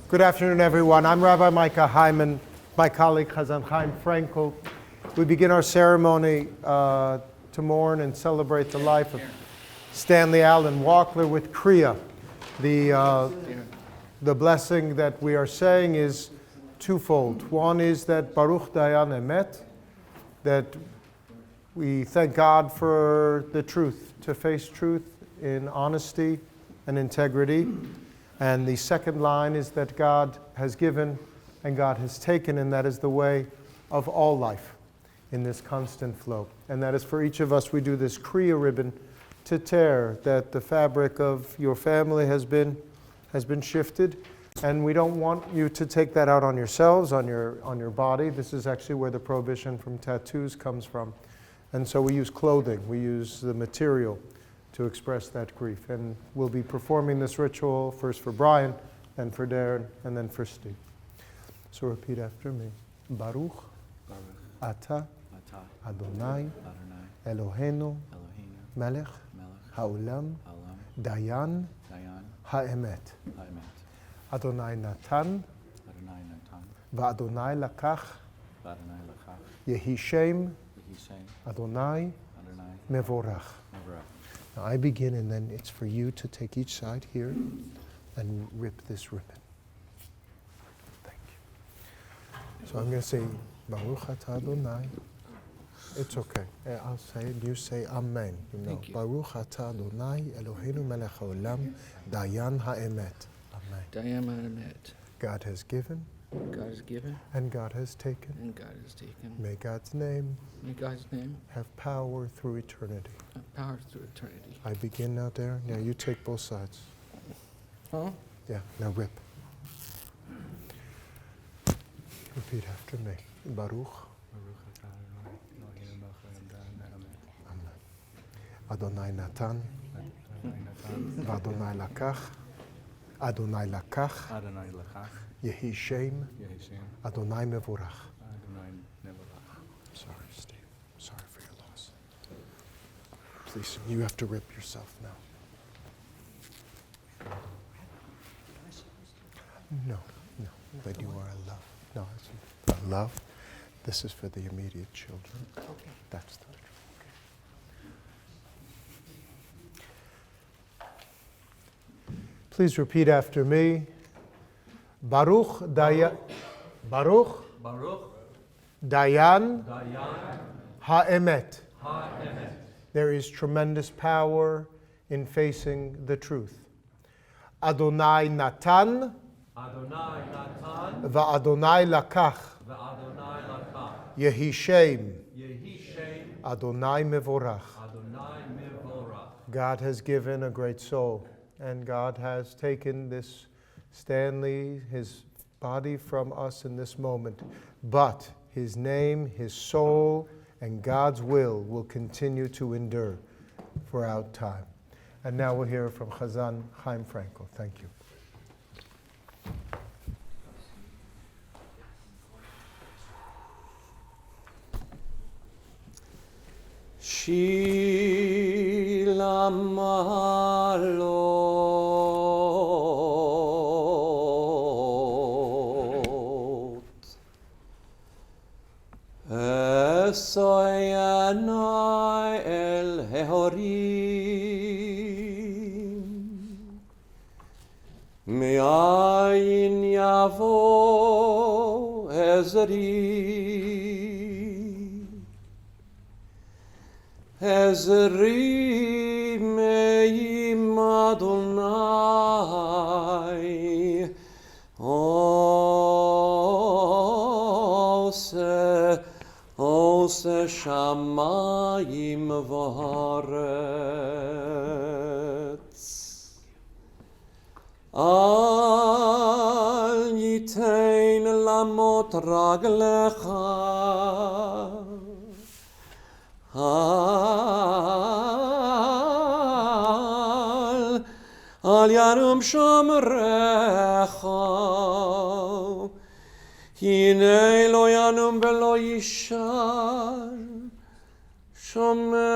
Good afternoon, everyone. I'm Rabbi Micah Hyman, my colleague Chazan Chaim Frankel. We begin our ceremony to mourn and celebrate the life of Stanley Allen Wachler with Kriya. The blessing that we are saying is twofold. One is that Baruch Dayan Emet, that we thank God for the truth, to face truth in honesty and integrity. And the second line is that God has given and God has taken, and that is the way of all life in this constant flow. And that is for each of us, we do this Kriya ribbon to tear that the fabric of your family has been shifted. And we don't want you to take that out on yourselves, on your body. This is actually where the prohibition from tattoos comes from. And so we use clothing, we use the material to express that grief. And we'll be performing this ritual first for Brian, then for Darren, and then for Steve. So repeat after me. Baruch, Ata, Adonai, Eloheinu, Melech, Haolam, Dayan, Ha'emet. Adonai Natan, Va'adonai Lakach, Yehi Shem, Adonai, Mevorach. Now I begin, and then it's for you to take each side here and rip this ribbon. Thank you. So I'm going to say, Baruch Atah Adonai. It's okay. I'll say it. You say Amen. You know, Baruch Atah Adonai Eloheinu Melech Haolam Dayan Ha'emet. Amen. Dayan Ha'emet. God has given. God has given. And God has taken. And God has taken. May God's name. May God's name have power through eternity. Have power through eternity. I begin now, Darren. Now you take both sides. Huh? Yeah. Now rip. Repeat after me. Baruch. Adonai Natan. Adonai Lakach. Adonai Lakach. Yehi Shem. Adonai Mevorach. Sorry, Steve. Sorry for your loss. Please, you have to rip yourself now. No. But you are a love. No, it's a love. This is for the immediate children. Okay. That's the ritual. Okay. Please repeat after me. Baruch Dayan. Baruch. Dayan. Ha'emet. There is tremendous power in facing the truth. Adonai Natan. Va'adonai Lakach. Yehi Shem. Adonai Mevorach. God has given a great soul, and God has taken this Stanley, his body from us in this moment. But his name, his soul, and God's will continue to endure throughout time. And now we'll hear from Chazan Chaim Frankel. Thank you. Shila malot Esoyanai el hehorim Me'ayin yavo ezri Ezri me'im Adonai Ose shamayim v'haaretz Al yitein lamot raglecha Al yarum shomrecha Hinei lo yanum velo yishar Shomer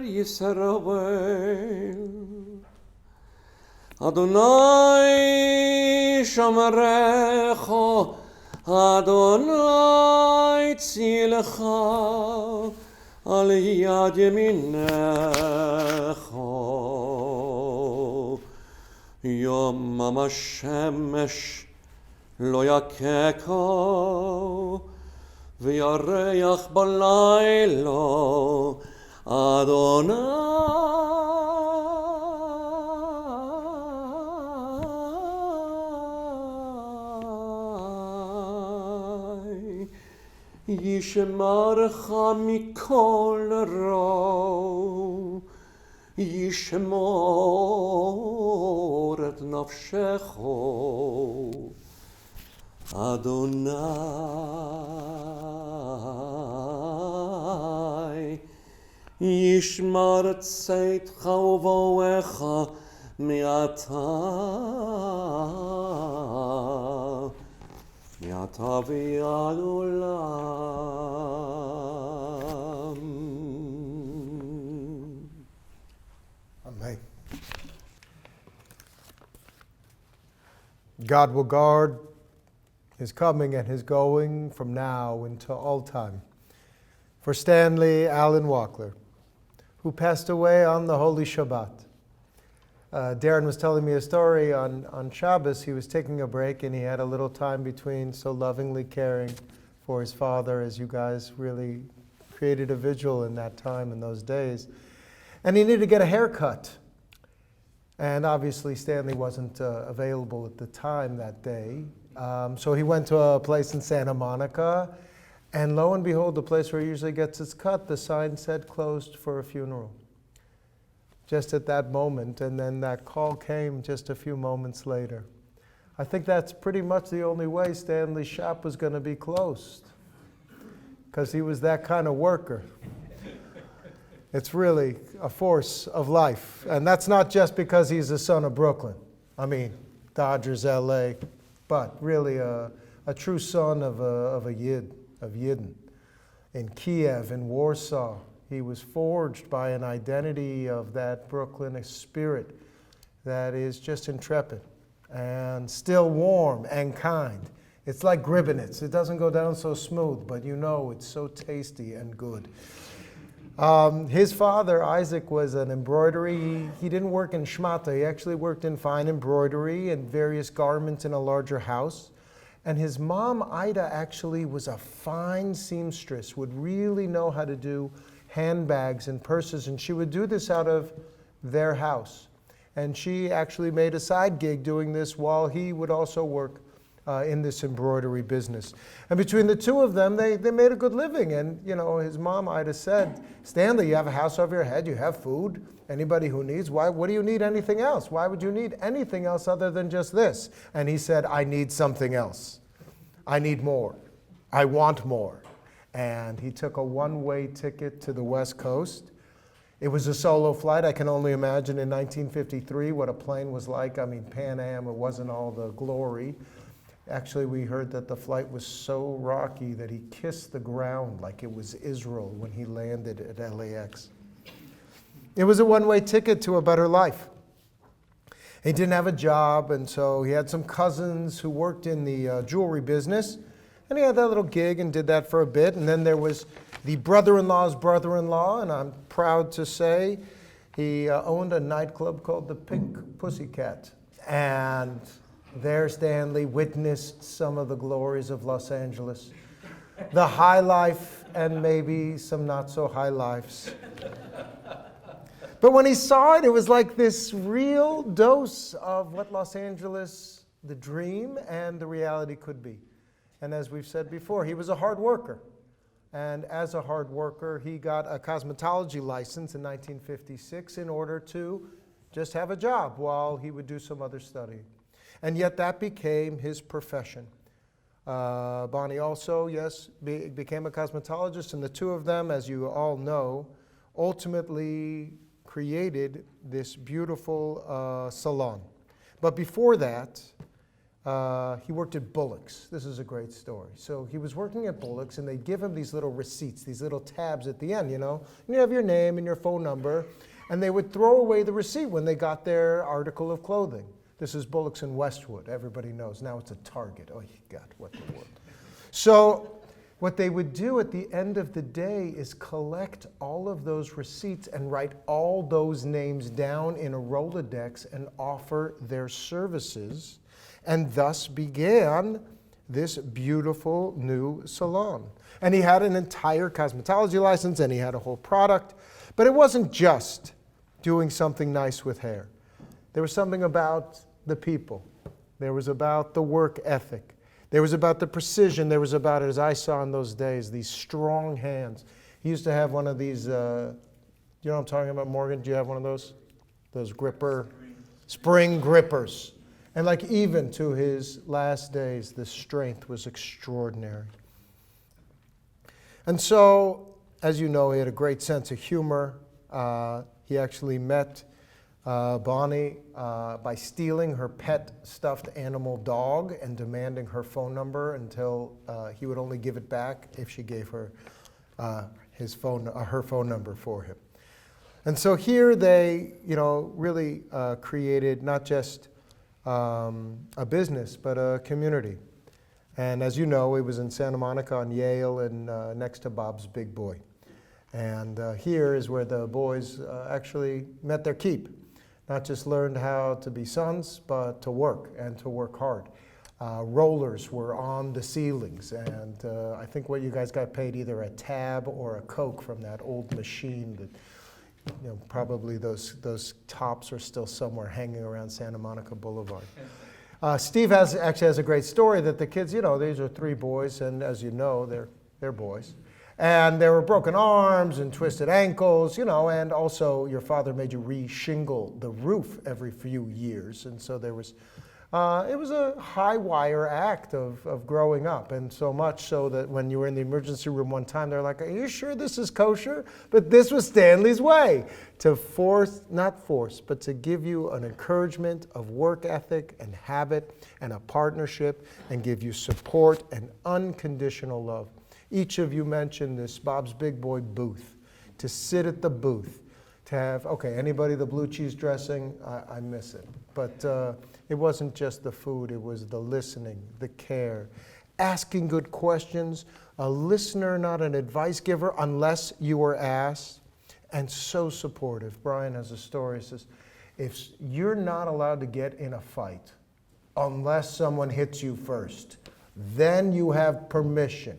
Yisrael Adonai shomerecha, Adonai tzilcha, al yad yaminecha. Yom HaShemesh lo yakeka, v'yareach balaylo, Adonai yishmerecha mikol ra, yishmor et nafshecho. Adonai yishmar tzeitcha uvoecha mi'ata v'ad olam. Amen. God will guard his coming and his going from now into all time. For Stanley Allen Wachler, who passed away on the Holy Shabbat. Darren was telling me a story on Shabbos. He was taking a break and he had a little time between so lovingly caring for his father, as you guys really created a vigil in that time, in those days. And he needed to get a haircut. And obviously Stanley wasn't available at the time that day. So he went to a place in Santa Monica, and lo and behold, the place where he usually gets his cut, the sign said closed for a funeral. Just at that moment, and then that call came just a few moments later. I think that's pretty much the only way Stanley's shop was going to be closed, because he was that kind of worker. It's really a force of life, and that's not just because he's the son of Brooklyn. I mean, Dodgers, LA. But really a true son of a Yid, of Yidden. In Kiev, in Warsaw, he was forged by an identity of that Brooklyn spirit that is just intrepid and still warm and kind. It's like Gribbinitz. It doesn't go down so smooth, but you know it's so tasty and good. His father, Isaac, was an embroidery. He didn't work in shmata. He actually worked in fine embroidery and various garments in a larger house. And his mom, Ida, actually was a fine seamstress, would really know how to do handbags and purses. And she would do this out of their house. And she actually made a side gig doing this while he would also work in this embroidery business. And between the two of them, they made a good living. And, you know, his mom, Ida, said, Stanley, you have a house over your head, you have food, anybody who needs, what do you need anything else? Why would you need anything else other than just this? And he said, I need something else. I need more. I want more. And he took a one-way ticket to the West Coast. It was a solo flight. I can only imagine in 1953 what a plane was like. I mean, Pan Am, it wasn't all the glory. Actually, we heard that the flight was so rocky that he kissed the ground like it was Israel when he landed at LAX. It was a one-way ticket to a better life. He didn't have a job, and so he had some cousins who worked in the jewelry business, and he had that little gig and did that for a bit. And then there was the brother-in-law's brother-in-law, and I'm proud to say he owned a nightclub called the Pink Pussycat. And there Stanley witnessed some of the glories of Los Angeles, the high life and maybe some not so high lives. But when he saw it, it was like this real dose of what Los Angeles, the dream and the reality could be. And as we've said before, he was a hard worker. And as a hard worker, he got a cosmetology license in 1956 in order to just have a job while he would do some other study. And yet that became his profession. Bonnie also, yes, became a cosmetologist, and the two of them, as you all know, ultimately created this beautiful salon. But before that, he worked at Bullock's. This is a great story. So he was working at Bullock's, and they'd give him these little receipts, these little tabs at the end, you know. And you have your name and your phone number. and they would throw away the receipt when they got their article of clothing. This is Bullock's in Westwood. Everybody knows. Now it's a Target. Oh, God, what the world. So what they would do at the end of the day is collect all of those receipts and write all those names down in a Rolodex and offer their services, and thus began this beautiful new salon. And he had an entire cosmetology license, and he had a whole product. But it wasn't just doing something nice with hair. There was something about the people. There was about the work ethic. There was about the precision. There was about, as I saw in those days, these strong hands. He used to have one of these, you know what I'm talking about, Morgan? Do you have one of those? Those spring grippers. And like even to his last days, the strength was extraordinary. And so, as you know, he had a great sense of humor. He actually met Bonnie by stealing her pet stuffed animal dog and demanding her phone number until he would only give it back if she gave her her phone number for him. And so here they, really created not just a business, but a community. And as you know, it was in Santa Monica on Yale and next to Bob's Big Boy. And here is where the boys actually met their keep. Not just learned how to be sons, but to work and to work hard. Rollers were on the ceilings, and I think what you guys got paid either a tab or a Coke from that old machine that, probably those tops are still somewhere hanging around Santa Monica Boulevard. Steve actually has a great story that the kids, these are three boys, and as you know, they're boys. And there were broken arms and twisted ankles, and also your father made you re-shingle the roof every few years. And so there was, it was a high wire act of growing up. And so much so that when you were in the emergency room one time, they're like, are you sure this is kosher? But this was Stanley's way to not force, but to give you an encouragement of work ethic and habit and a partnership and give you support and unconditional love. Each of you mentioned this Bob's Big Boy booth, to sit at the booth, to have, anybody the blue cheese dressing? I miss it. But it wasn't just the food, it was the listening, the care, asking good questions, a listener, not an advice giver, unless you were asked, and so supportive. Brian has a story, he says, if you're not allowed to get in a fight unless someone hits you first, then you have permission.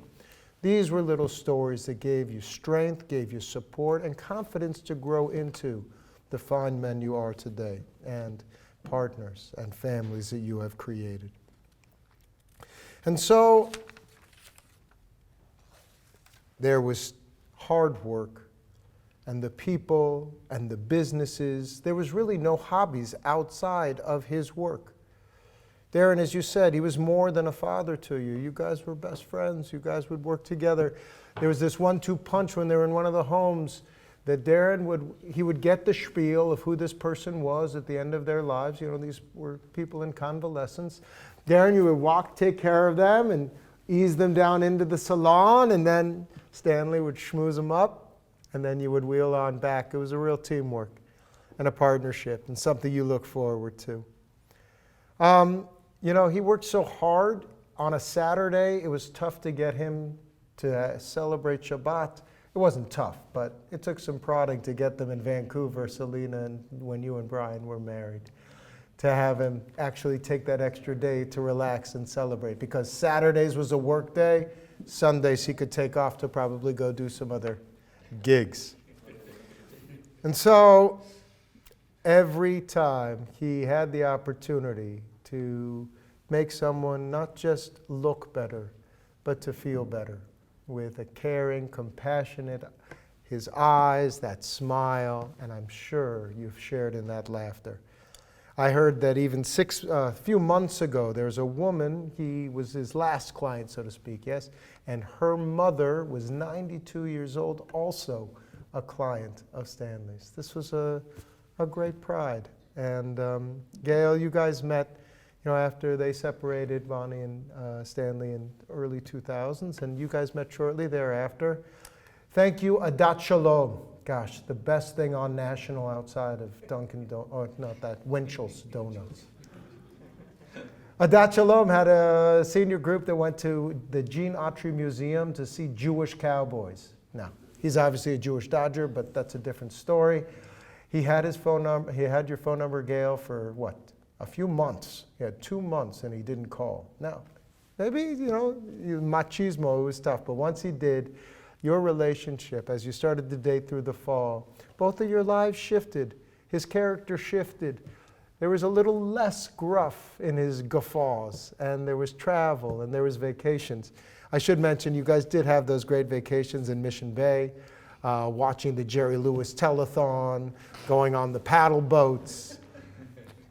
These were little stories that gave you strength, gave you support, and confidence to grow into the fine men you are today, and partners and families that you have created. And so there was hard work, and the people and the businesses. There was really no hobbies outside of his work. Darren, as you said, he was more than a father to you. You guys were best friends. You guys would work together. There was this 1-2 punch when they were in one of the homes that Darren would get the spiel of who this person was at the end of their lives. These were people in convalescence. Darren, you would take care of them and ease them down into the salon, and then Stanley would schmooze them up, and then you would wheel on back. It was a real teamwork and a partnership and something you look forward to. He worked so hard on a Saturday, it was tough to get him to celebrate Shabbat. It wasn't tough, but it took some prodding to get them in Vancouver, Selena, and when you and Brian were married, to have him actually take that extra day to relax and celebrate. Because Saturdays was a work day, Sundays he could take off to probably go do some other gigs. And so every time he had the opportunity to make someone not just look better, but to feel better, with a caring, compassionate, his eyes, that smile, and I'm sure you've shared in that laughter. I heard that even a few months ago, there's a woman, he was his last client, so to speak, yes, and her mother was 92 years old, also a client of Stanley's. This was a great pride. And Gail, you guys met after they separated, Bonnie and Stanley, in early 2000s, and you guys met shortly thereafter. Thank you, Adat Shalom. gosh, the best thing on National outside of Winchell's Donuts. Adat Shalom had a senior group that went to the Gene Autry Museum to see Jewish cowboys. Now, he's obviously a Jewish Dodger, but that's a different story. He had his phone number. He had your phone number, Gail, for what? A few months. He had 2 months, and he didn't call. Now, maybe, machismo, it was tough, but once he did, your relationship, as you started to date through the fall, both of your lives shifted. His character shifted. There was a little less gruff in his guffaws, and there was travel, and there was vacations. I should mention, you guys did have those great vacations in Mission Bay, watching the Jerry Lewis telethon, going on the paddle boats.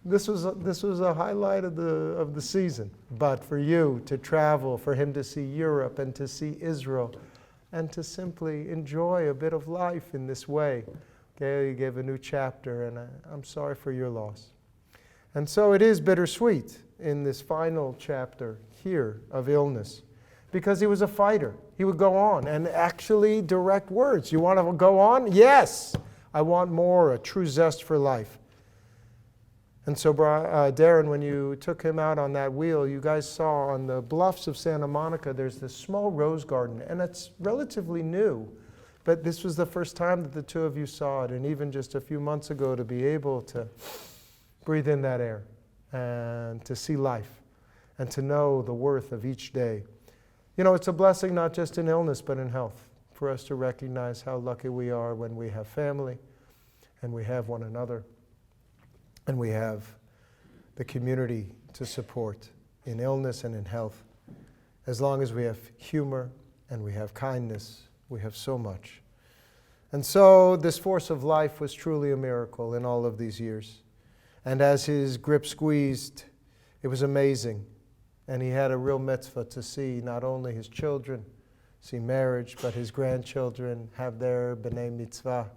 This was a highlight of the season. But for you to travel, for him to see Europe and to see Israel, and to simply enjoy a bit of life in this way. Okay, you gave a new chapter, and I'm sorry for your loss. And so it is bittersweet in this final chapter here of illness, because he was a fighter. He would go on and actually direct words. You want to go on? Yes! I want more, a true zest for life. And so, Darren, when you took him out on that wheel, you guys saw on the bluffs of Santa Monica, there's this small rose garden, and it's relatively new. But this was the first time that the two of you saw it, and even just a few months ago, to be able to breathe in that air and to see life and to know the worth of each day. It's a blessing not just in illness, but in health, for us to recognize how lucky we are when we have family and we have one another. And we have the community to support in illness and in health. As long as we have humor and we have kindness, we have so much. And so this force of life was truly a miracle in all of these years. And as his grip squeezed, it was amazing. And he had a real mitzvah to see not only his children, see marriage, but his grandchildren have their b'nai mitzvah,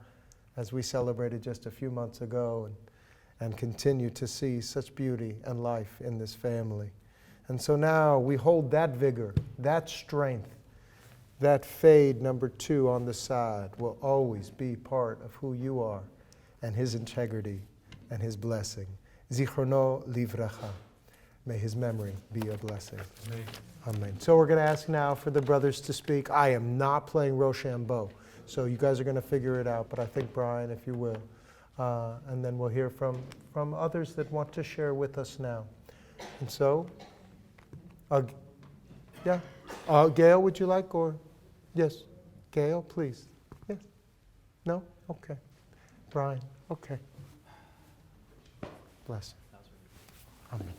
as we celebrated just a few months ago. And continue to see such beauty and life in this family. And so now we hold that vigor, that strength, that fade number 2 on the side will always be part of who you are and his integrity and his blessing. Zichrono livracha. May his memory be a blessing. Amen. Amen. So we're going to ask now for the brothers to speak. I am not playing Rochambeau, so you guys are going to figure it out, but I think, Brian, if you will. And then we'll hear from others that want to share with us now. And so, Gail, would you like, or? Yes, Gail, please. Yes? No? Okay. Brian, okay. Bless. Amen.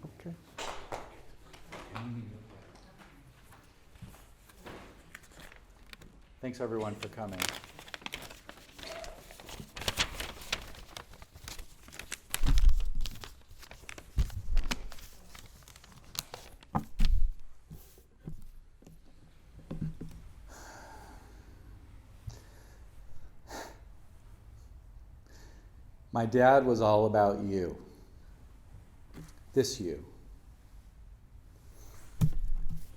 Okay. Thanks, everyone, for coming. My dad was all about you. This you.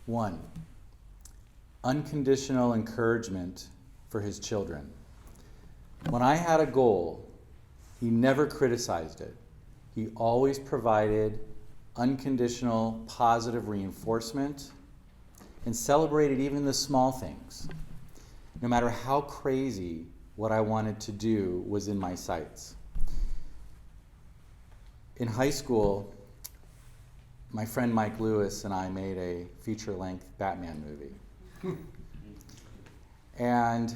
1. Unconditional encouragement for his children. When I had a goal, he never criticized it. He always provided unconditional positive reinforcement and celebrated even the small things. No matter how crazy what I wanted to do was in my sights. In high school, my friend Mike Lewis and I made a feature-length Batman movie. And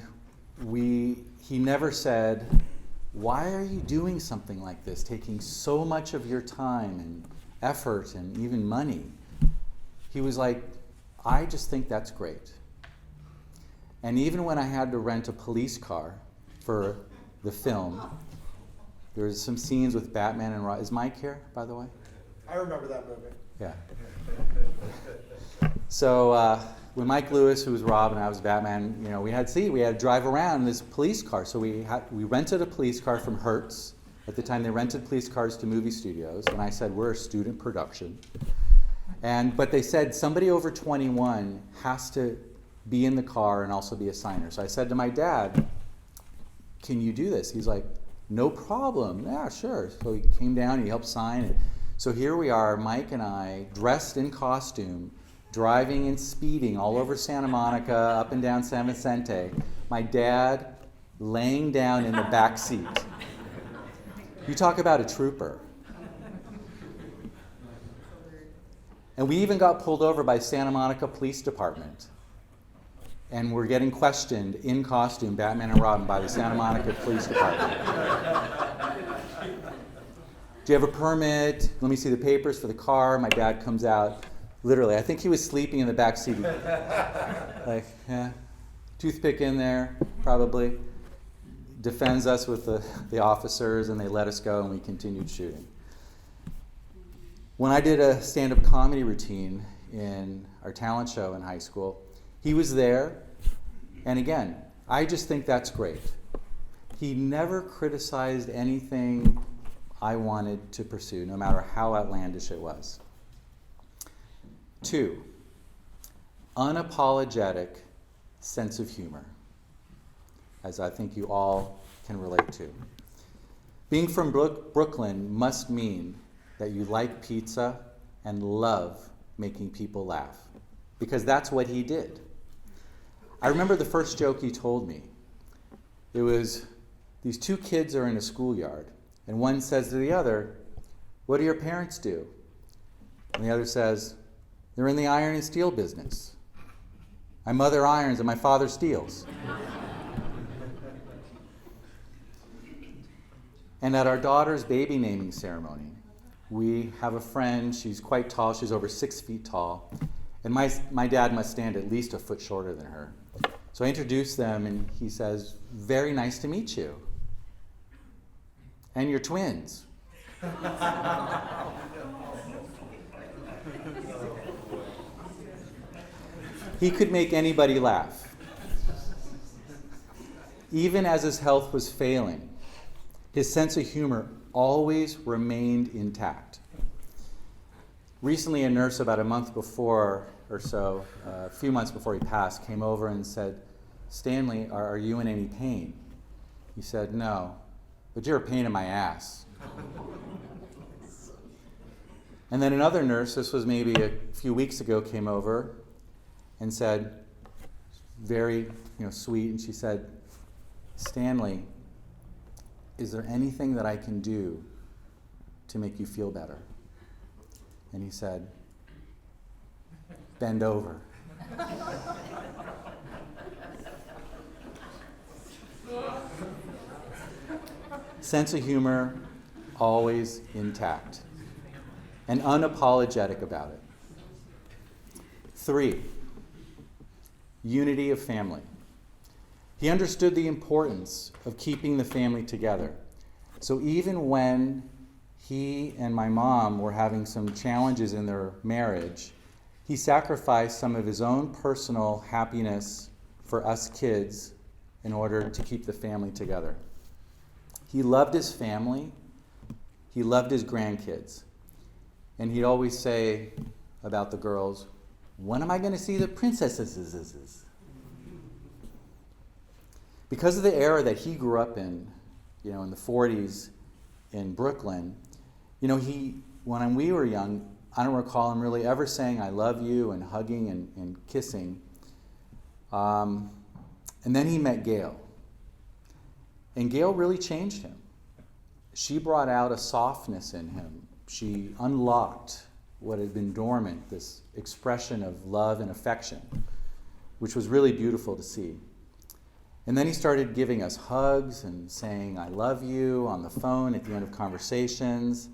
he never said, "Why are you doing something like this, taking so much of your time and effort and even money?" He was like, "I just think that's great." And even when I had to rent a police car for the film, there was some scenes with Batman and Robin. Is Mike here, by the way? I remember that movie. Yeah. So when Mike Lewis, who was Robin, and I was Batman, we had to drive around in this police car. So we rented a police car from Hertz. At the time, they rented police cars to movie studios, and I said, "We're a student production." But they said somebody over 21 has to be in the car and also be a signer. So I said to my dad, can you do this? He's like, no problem. Yeah, sure. So he came down and he helped sign it. So here we are, Mike and I, dressed in costume, driving and speeding all over Santa Monica, up and down San Vicente. My dad laying down in the back seat. You talk about a trooper. And we even got pulled over by Santa Monica Police Department. And we're getting questioned in costume, Batman and Robin, by the Santa Monica Police Department. Do you have a permit? Let me see the papers for the car. My dad comes out. Literally, I think he was sleeping in the back seat. Like, yeah, toothpick in there, probably. Defends us with the officers, and they let us go, and we continued shooting. When I did a stand-up comedy routine in our talent show in high school, he was there, and again, I just think that's great. He never criticized anything I wanted to pursue, no matter how outlandish it was. 2, unapologetic sense of humor, as I think you all can relate to. Being from Brooklyn must mean that you like pizza and love making people laugh, because that's what he did. I remember the first joke he told me. It was, these 2 kids are in a schoolyard, and one says to the other, what do your parents do? And the other says, they're in the iron and steel business. My mother irons and my father steals. And at our daughter's baby naming ceremony, we have a friend, she's quite tall, she's over 6 feet tall, and my dad must stand at least a foot shorter than her. So I introduce them, and he says, very nice to meet you. And you're twins. He could make anybody laugh. Even as his health was failing, his sense of humor always remained intact. Recently, a nurse about a month before or so, a few months before he passed, came over and said, Stanley, are you in any pain? He said, no, but you're a pain in my ass. And then another nurse, this was maybe a few weeks ago, came over and said, very sweet, and she said, Stanley, is there anything that I can do to make you feel better? And he said, bend over. Sense of humor, always intact, and unapologetic about it. 3, unity of family. He understood the importance of keeping the family together. So even when he and my mom were having some challenges in their marriage, he sacrificed some of his own personal happiness for us kids in order to keep the family together. He loved his family. He loved his grandkids. And he'd always say about the girls, when am I going to see the princesses? Because of the era that he grew up in the 40s in Brooklyn, when we were young, I don't recall him really ever saying, I love you, and hugging and kissing. And then he met Gail. And Gail really changed him. She brought out a softness in him. She unlocked what had been dormant, this expression of love and affection, which was really beautiful to see. And then he started giving us hugs and saying, I love you, on the phone at the end of conversations,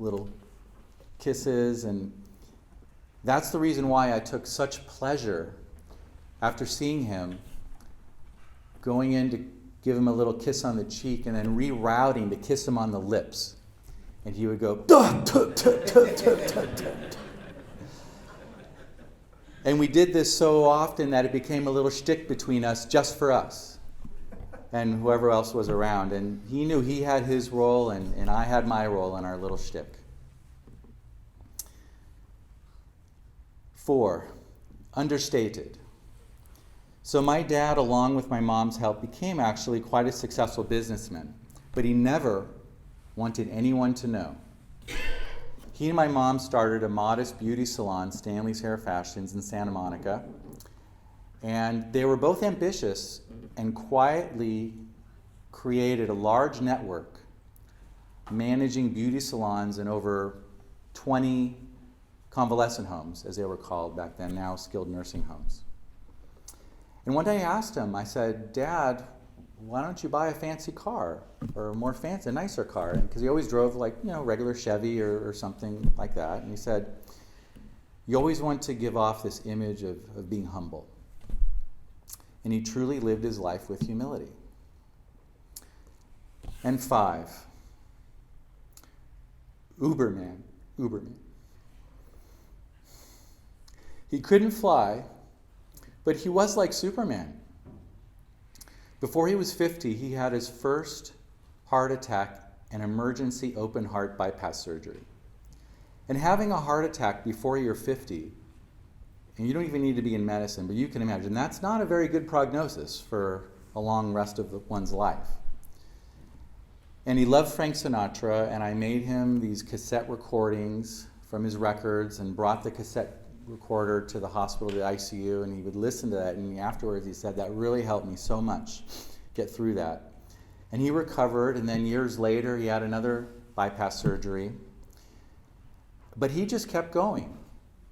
little kisses. And that's the reason why I took such pleasure after seeing him, going in to give him a little kiss on the cheek and then rerouting to kiss him on the lips. And he would go, duh, duh, duh, duh, duh, duh, duh. And we did this so often that it became a little shtick between us, just for us, and whoever else was around. And he knew he had his role, and I had my role in our little shtick. 4, understated. So my dad, along with my mom's help, became actually quite a successful businessman, but he never wanted anyone to know. He and my mom started a modest beauty salon, Stanley's Hair Fashions, in Santa Monica, and they were both ambitious and quietly created a large network managing beauty salons in over 20 convalescent homes, as they were called back then, now skilled nursing homes. And one day I asked him, I said, Dad, why don't you buy a fancy car, or a more fancy, a nicer car? Because he always drove like, regular Chevy or something like that. And he said, you always want to give off this image of being humble. And he truly lived his life with humility. And 5, Uberman. He couldn't fly, but he was like Superman. Before he was 50, he had his first heart attack and emergency open heart bypass surgery. And having a heart attack before you're 50, and you don't even need to be in medicine, but you can imagine, that's not a very good prognosis for a long rest of one's life. And he loved Frank Sinatra, and I made him these cassette recordings from his records and brought the cassette recorder to the hospital, the ICU, and he would listen to that, and afterwards he said, that really helped me so much get through that. And he recovered, and then years later he had another bypass surgery. But he just kept going.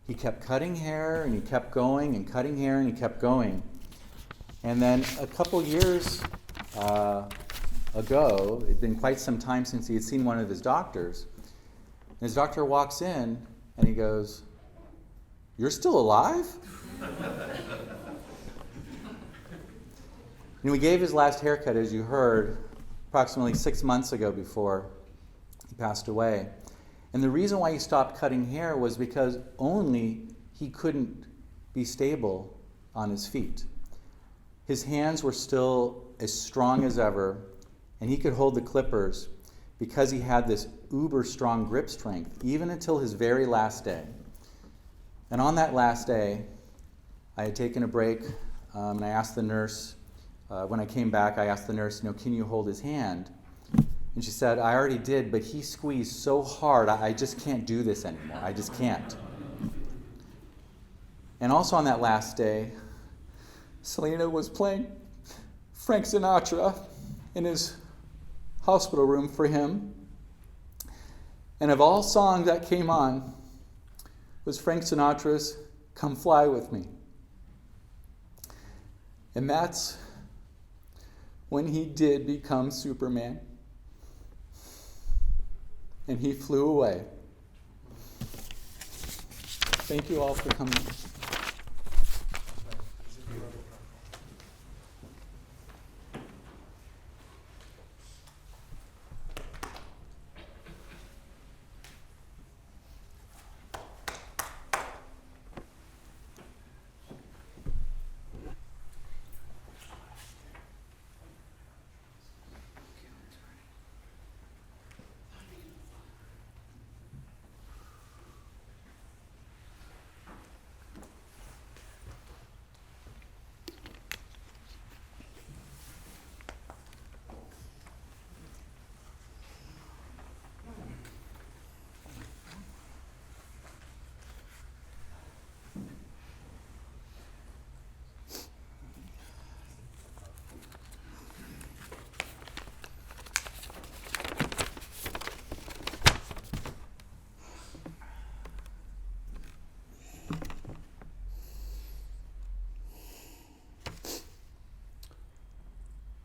He kept cutting hair, and he kept going, and cutting hair, and he kept going. And then a couple years ago, it had been quite some time since he had seen one of his doctors, and his doctor walks in, and he goes, "You're still alive?" And we gave his last haircut, as you heard, approximately 6 months ago before he passed away. And the reason why he stopped cutting hair was because only he couldn't be stable on his feet. His hands were still as strong as ever, and he could hold the clippers because he had this uber strong grip strength, even until his very last day. And on that last day, I had taken a break, and I asked the nurse, when I came back, I asked the nurse, can you hold his hand? And she said, I already did, but he squeezed so hard, I just can't do this anymore. I just can't. And also on that last day, Selena was playing Frank Sinatra in his hospital room for him. And of all songs that came on was Frank Sinatra's Come Fly With Me. And that's when he did become Superman. And he flew away. Thank you all for coming.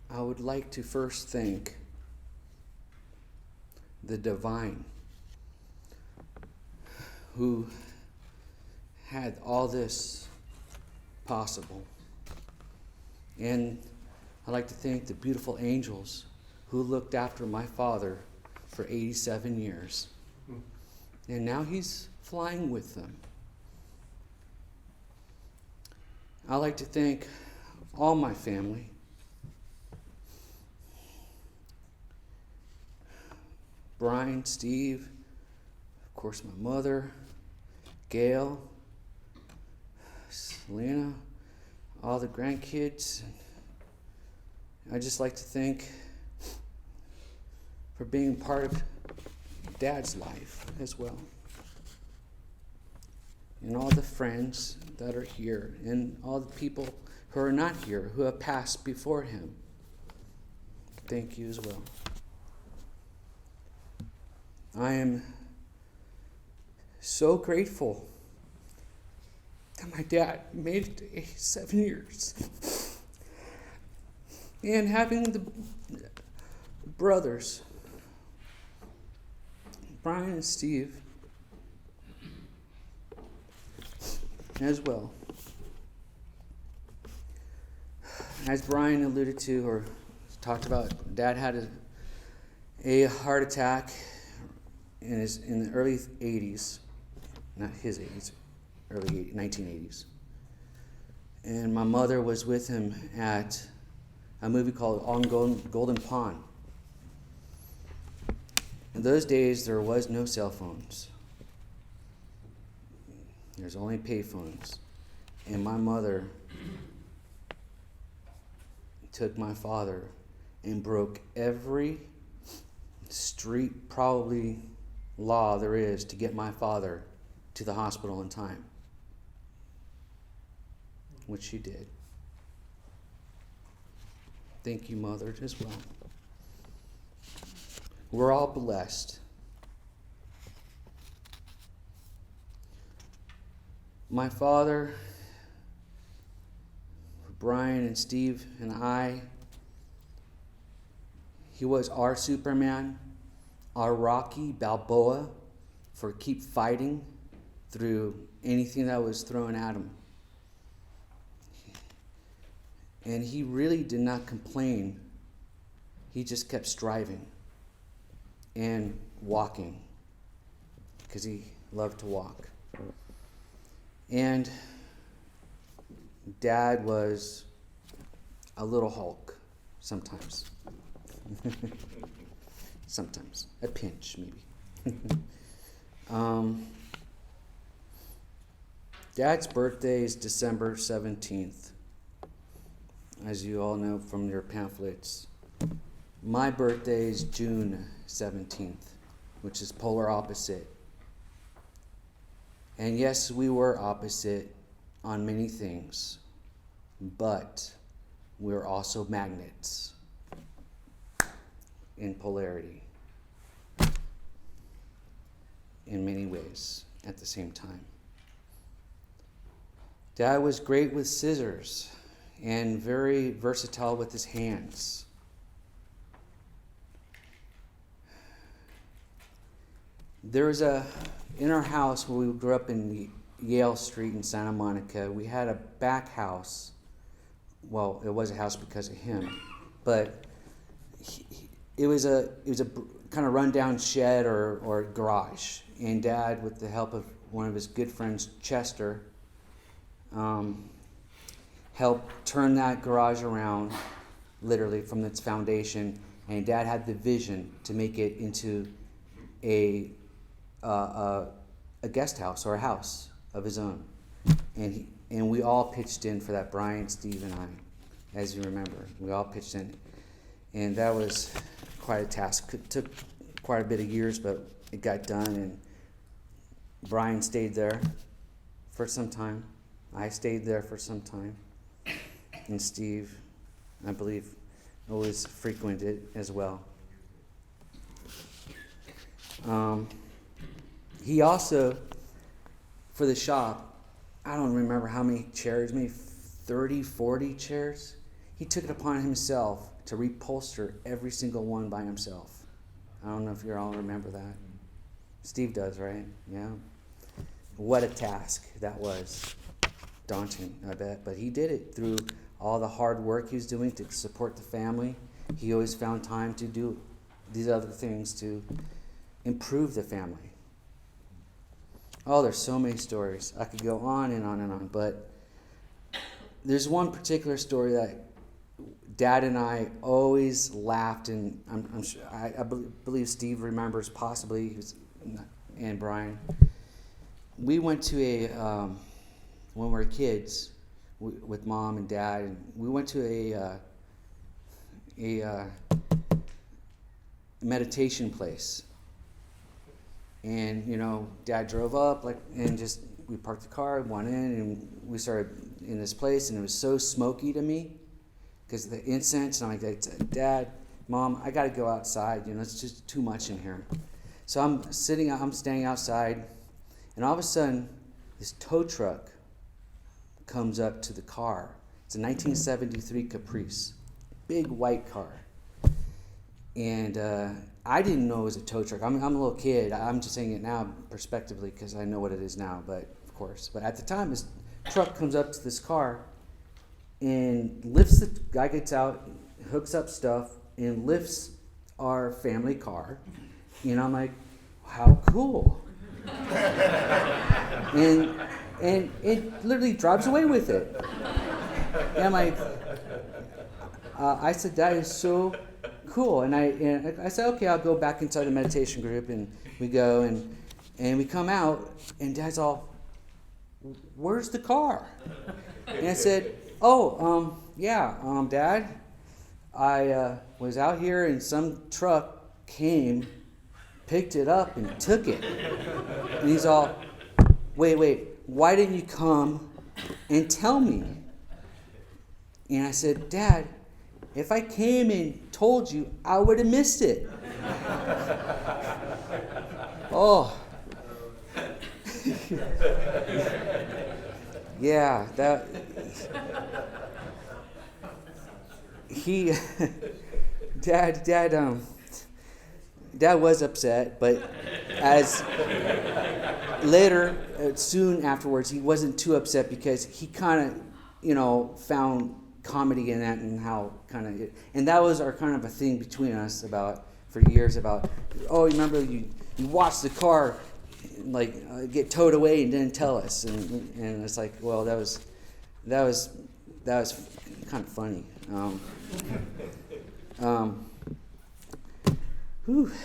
I would like to first thank the divine who had all this possible. And I'd like to thank the beautiful angels who looked after my father for 87 years. And now he's flying with them. I'd like to thank all my family. Brian, Steve, of course my mother, Gail, Selena, all the grandkids. I'd just like to thank for being part of Dad's life as well. And all the friends that are here, and all the people who are not here, who have passed before him. Thank you as well. I am so grateful that my dad made it to 7 years. And having the brothers, Brian and Steve, as well. As Brian alluded to or talked about, Dad had a heart attack in the early 80s, not his 80s, early 1980s. And my mother was with him at a movie called On Golden Pond. In those days, there was no cell phones. There's only payphones. And my mother took my father and broke every street, probably law there is to get my father to the hospital in time, which she did. Thank you, Mother, as well. We're all blessed. My father, Brian and Steve and I, he was our Superman, our Rocky Balboa for keep fighting through anything that was thrown at him. And he really did not complain. He just kept striving and walking because he loved to walk. And Dad was a little Hulk sometimes. Sometimes. A pinch, maybe. Dad's birthday is December 17th, as you all know from your pamphlets. My birthday is June 17th, which is polar opposite. And yes, we were opposite on many things, but we're also magnets in polarity in many ways at the same time. Dad was great with scissors and very versatile with his hands. There was in our house where we grew up in Yale Street in Santa Monica, we had a back house. Well, it was a house because of him, but it was a kind of rundown shed or garage. And Dad, with the help of one of his good friends, Chester, helped turn that garage around, literally from its foundation. And Dad had the vision to make it into a guest house or a house of his own. And we all pitched in for that, Brian, Steve, and I, as you remember. We all pitched in. And that was quite a task. It took quite a bit of years, but it got done. And Brian stayed there for some time. I stayed there for some time. And Steve, I believe, always frequented as well. He also, for the shop, I don't remember how many chairs, maybe 30, 40 chairs. He took it upon himself to reupholster every single one by himself. I don't know if you all remember that. Steve does, right? Yeah. What a task that was. Daunting, I bet. But he did it through all the hard work he was doing to support the family. He always found time to do these other things to improve the family. Oh, there's so many stories. I could go on and on and on, but there's one particular story that Dad and I always laughed, and I'm sure, I believe Steve remembers possibly, and Brian. We went to when we were kids with Mom and Dad, and we went to a meditation place. And, Dad drove up, and we parked the car, went in, and we started in this place, and it was so smoky to me because of the incense. And I'm like, Dad, Mom, I got to go outside. It's just too much in here. So I'm standing outside, and all of a sudden, this tow truck comes up to the car. It's a 1973 Caprice, big white car. And I didn't know it was a tow truck. I'm a little kid. I'm just saying it now prospectively because I know what it is now, but of course. But at the time, this truck comes up to this car and lifts the guy, gets out, hooks up stuff, and lifts our family car. And I'm like, how cool. and it literally drives away with it. And I'm like, I said, that is so cool. And I said, okay, I'll go back inside the meditation group. And we go and we come out, and Dad's all, where's the car? And I said, Dad, I was out here and some truck came, picked it up and took it. And he's all, wait, why didn't you come and tell me? And I said, Dad, if I came and told you, I would have missed it. Oh. Yeah, Dad was upset, but as later, soon afterwards, he wasn't too upset because he kind of, found comedy in that, and how and that was our kind of a thing between us for years about, you remember you watched the car get towed away and didn't tell us, and it's like, well, that was kind of funny.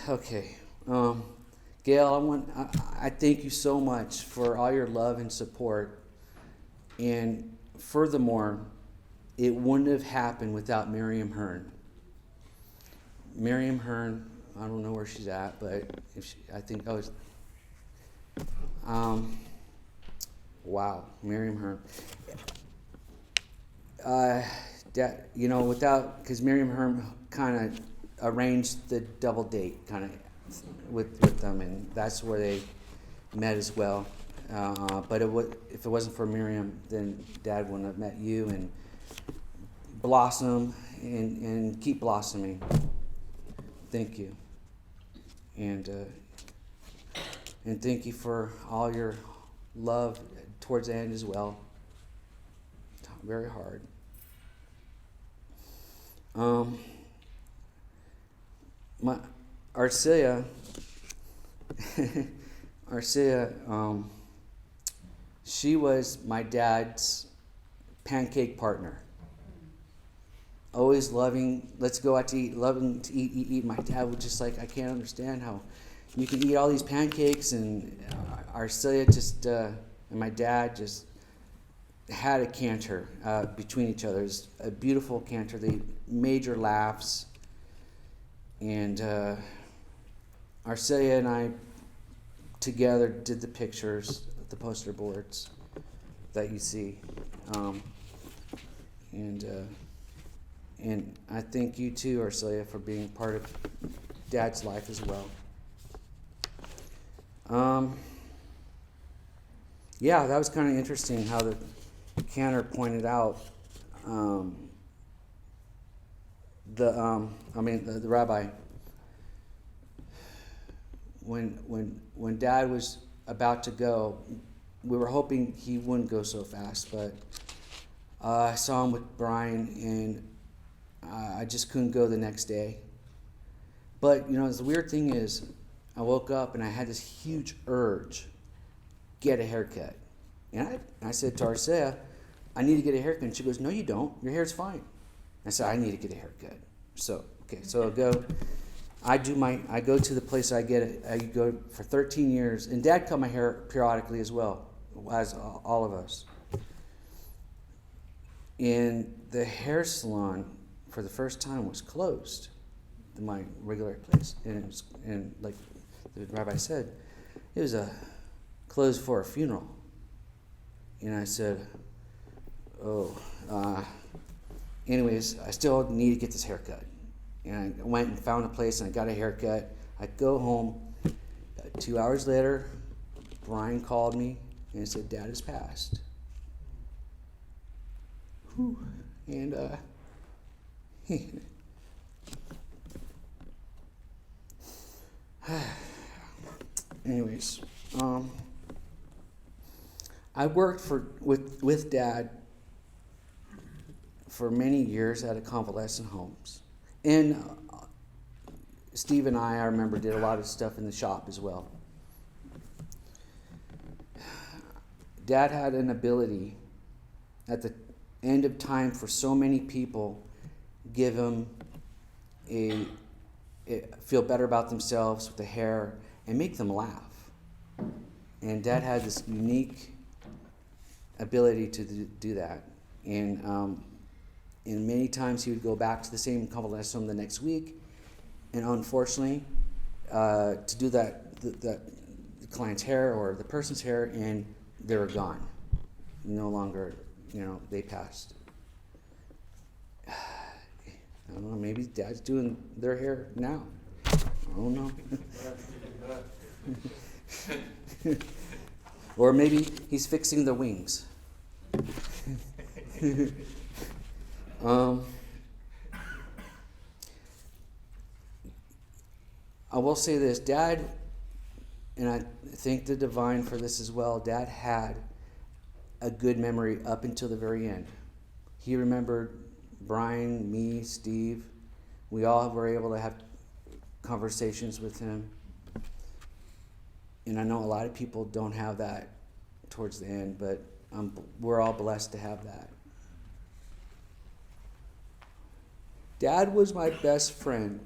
Okay. Gail, I thank you so much for all your love and support, and furthermore, it wouldn't have happened without Miriam Hearn. Miriam Hearn, I don't know where she's at, but wow, Miriam Hearn. Because Miriam Hearn kind of arranged the double date with them, and that's where they met as well. But if it wasn't for Miriam, then Dad wouldn't have met you and blossom and keep blossoming. Thank you. And thank you for all your love towards the end as well. Very hard. Arcia, she was my dad's pancake partner. Always loving, let's go out to eat, loving to eat. My dad was just like, I can't understand how you can eat all these pancakes. And Arcia and my dad just had a canter between each other. It was a beautiful canter. They major laughs. And Arcia and I together did the pictures, the poster boards that you see. And I thank you too, Arcia, for being part of Dad's life as well. Yeah, that was kind of interesting how the cantor pointed out the rabbi, when Dad was about to go, we were hoping he wouldn't go so fast, but I saw him with Brian, and I just couldn't go the next day. But, the weird thing is, I woke up and I had this huge urge, get a haircut. And I said to Arcia, I need to get a haircut. And she goes, no, you don't. Your hair's fine. I said, I need to get a haircut. So I go to the place I get it. I go for 13 years. And Dad cut my hair periodically as well, as all of us. And the hair salon, for the first time, was closed. My regular place, and like the rabbi said, it was closed for a funeral. And I said, anyways, I still need to get this haircut. And I went and found a place and I got a haircut. I go home. 2 hours later, Brian called me and said, Dad has passed. Whew. And anyways, I worked with Dad for many years at a convalescent homes. And Steve and I remember, did a lot of stuff in the shop as well. Dad had an ability at the end of time for so many people, give him feel better about themselves with the hair and make them laugh. And Dad had this unique ability to do that. And many times he would go back to the same convalescent home the next week, and unfortunately, to do that, the client's hair or the person's hair, and they were gone. No longer, they passed. I don't know, maybe Dad's doing their hair now. I don't know. Or maybe he's fixing the wings. I will say this, Dad, and I thank the divine for this as well, Dad had a good memory up until the very end. He remembered Brian, me, Steve. We all were able to have conversations with him. And I know a lot of people don't have that towards the end, but we're all blessed to have that. Dad was my best friend.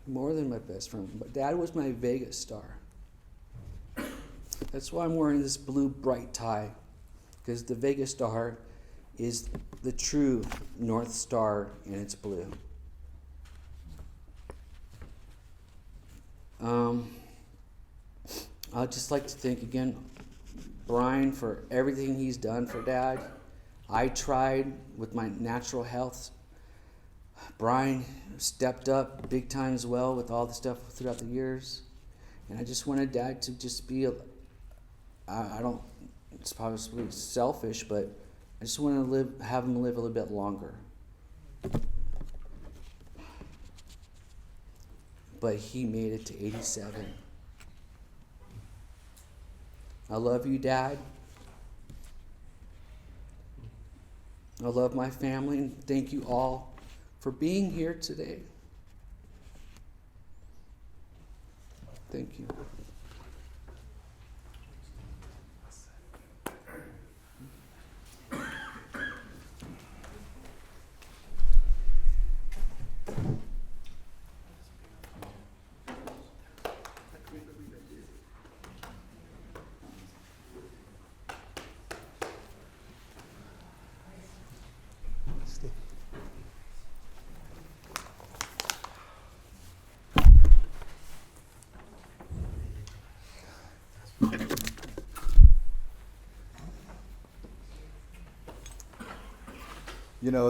More than my best friend, but Dad was my Vegas star. That's why I'm wearing this blue bright tie, because the Vegas star is the true North Star, and it's blue. I'd just like to thank again Brian for everything he's done for Dad. I tried with my natural health. Brian stepped up big time as well with all the stuff throughout the years. And I just wanted Dad to just be, it's probably selfish, but I just want to have him live a little bit longer. But he made it to 87. I love you, Dad. I love my family, and thank you all for being here today. Thank you.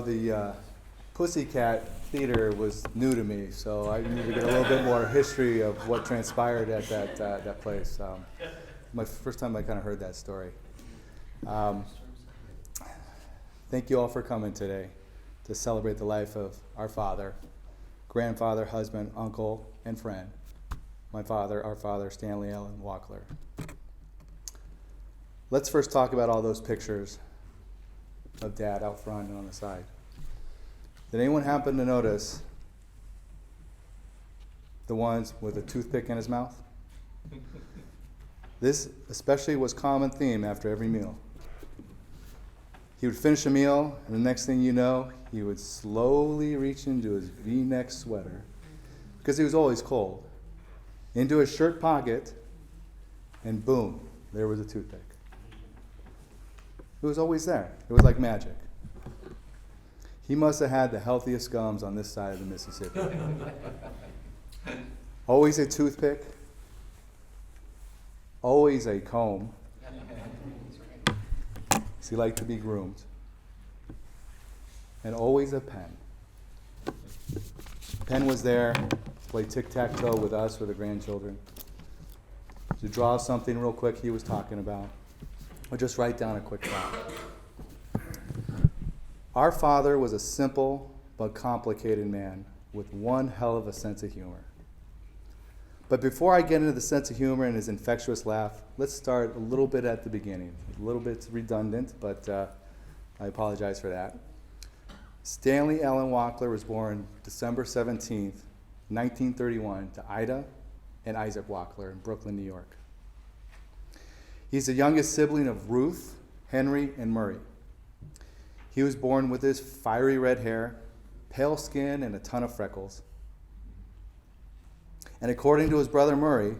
The Pussycat Theater was new to me, so I need to get a little bit more history of what transpired at that place. My first time I kind of heard that story. Thank you all for coming today to celebrate the life of our father, grandfather, husband, uncle, and friend. Our father, Stanley Wachler. Let's first talk about all those pictures of Dad out front and on the side. Did anyone happen to notice the ones with a toothpick in his mouth? This especially was common theme after every meal. He would finish a meal, and the next thing you know, he would slowly reach into his V-neck sweater, because he was always cold, into his shirt pocket, and boom, there was a toothpick. It was always there. It was like magic. He must have had the healthiest gums on this side of the Mississippi. Always a toothpick, always a comb. He liked to be groomed. And always a pen. Pen was there to play tic-tac-toe with us or the grandchildren. To draw something real quick he was talking about. Or just write down a quick thought. Our father was a simple but complicated man with one hell of a sense of humor. But before I get into the sense of humor and his infectious laugh, let's start a little bit at the beginning. A little bit redundant, but I apologize for that. Stanley Allen Wachler was born December 17th, 1931, to Ida and Isaac Wachler in Brooklyn, New York. He's the youngest sibling of Ruth, Henry, and Murray. He was born with his fiery red hair, pale skin, and a ton of freckles. And according to his brother Murray,